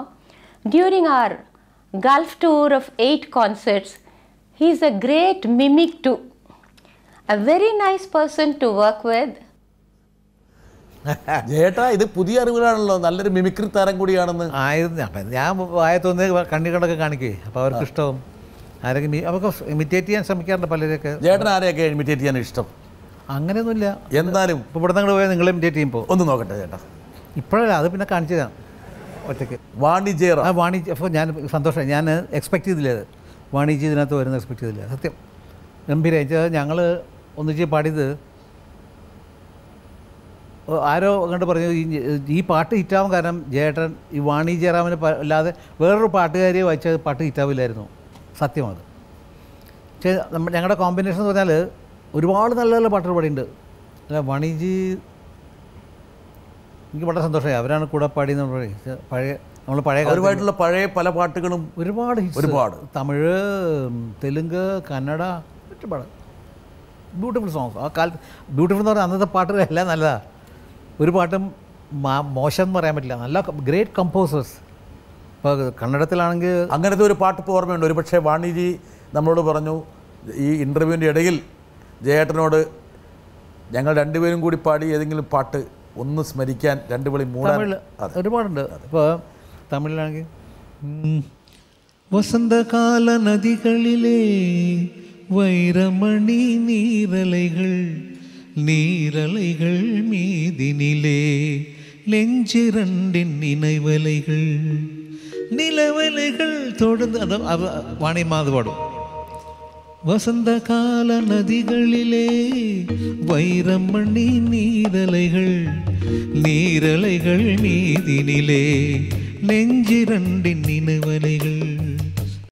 during our Gulf tour of 8 concerts. He is a great mimic too. A very nice person to work with. ചേട്ടാ, ഇത് പുതിയ അറിവുകളാണല്ലോ, നല്ലൊരു മിമിക്രി താരം കൂടിയാണെന്ന്. ഞാൻ വായത്തോന്ന് കണ്ണി കണ്ടൊക്കെ കാണിക്കേ, അപ്പോൾ അവർക്ക് ഇഷ്ടവും. ആരൊക്കെ അവർക്ക് ഇമിറ്റേറ്റ് ചെയ്യാൻ ശ്രമിക്കാറുണ്ട് പലരൊക്കെ. ചേട്ടൻ ആരെയൊക്കെ ഇമിറ്റേറ്റ് ചെയ്യാൻ ഇഷ്ടം? അങ്ങനെയൊന്നുമില്ല. എന്നാലും ഇപ്പോൾ ഇവിടെ നിങ്ങൾ പോയാൽ നിങ്ങൾ ഇമിറ്റേറ്റ് ചെയ്യുമ്പോൾ ഒന്ന് നോക്കട്ടെ ചേട്ടാ. ഇപ്പോഴല്ല, അത് പിന്നെ കാണിച്ചു തരാം ഒറ്റയ്ക്ക്. വാണിജ്യ അപ്പോൾ ഞാൻ സന്തോഷമായി. ഞാൻ എക്സ്പെക്റ്റ് ചെയ്തില്ല, അത് വാണിജ്യ ഇതിനകത്ത് വരുന്ന എക്സ്പെക്റ്റ് ചെയ്തില്ല. സത്യം ഗംഭീരമായി. ഞങ്ങൾ ഒന്നിച്ച് പാടിയത് ആരോ അങ്ങോട്ട് പറഞ്ഞു, ഈ പാട്ട് ഹിറ്റാവാൻ കാരണം ജയേട്ടൻ ഈ വാണി ജയറാമിന് അല്ലാതെ വേറൊരു പാട്ടുകാരിയെ വായിച്ച പാട്ട് ഹിറ്റാവില്ലായിരുന്നു. സത്യമാണ്. പക്ഷേ ഞങ്ങളുടെ കോമ്പിനേഷൻ എന്ന് പറഞ്ഞാൽ ഒരുപാട് നല്ല നല്ല പാട്ടുകൾ പാടിയുണ്ട്. അല്ല, വാണിജി എനിക്ക് വളരെ സന്തോഷമായി. അവരാണ് കൂടെ പാടിയെന്ന്. പഴയ നമ്മൾ അവരുമായിട്ടുള്ള പഴയ പല പാട്ടുകളും ഒരുപാട് തമിഴ്, തെലുങ്ക്, കന്നഡ, ഒരുപാട് ബ്യൂട്ടിഫുൾ സോങ്സ്. ആ കാലത്ത് ബ്യൂട്ടിഫുൾ എന്ന് പറഞ്ഞാൽ അന്നത്തെ പാട്ടുകളെല്ലാം നല്ലതാണ്. ഒരു പാട്ടും മോശം എന്ന് പറയാൻ പറ്റില്ല. നല്ല ഗ്രേറ്റ് കമ്പോസേഴ്സ്. ഇപ്പോൾ കന്നഡത്തിലാണെങ്കിൽ അങ്ങനത്തെ ഒരു പാട്ട് ഇപ്പോൾ ഓർമ്മയുണ്ട്. ഒരു പക്ഷേ വാണിജി നമ്മളോട് പറഞ്ഞു ഈ ഇൻ്റർവ്യൂവിൻ്റെ ഇടയിൽ ജയേട്ടനോട് ഞങ്ങൾ രണ്ടുപേരും കൂടി പാടി ഏതെങ്കിലും പാട്ട് ഒന്ന് സ്മരിക്കാൻ രണ്ട് വിളി മൂടാൻ. ഒരുപാടുണ്ട്. ഇപ്പോൾ തമിഴിലാണെങ്കിൽ വസന്തകാല നദികളിലെ വൈരമണി നീരலைகள் மீதினிலே நெஞ்சிரண்டின் நினைவலைகள் நிலவலைகள் தொடர்ந்து അത് വാണിയമ്മാത് പാടും. വസന്തകാല നദികളിലെ വൈരമണി നീരலைகள் மீதினிலே நெஞ்சிரண்டின் நினைவலைகள்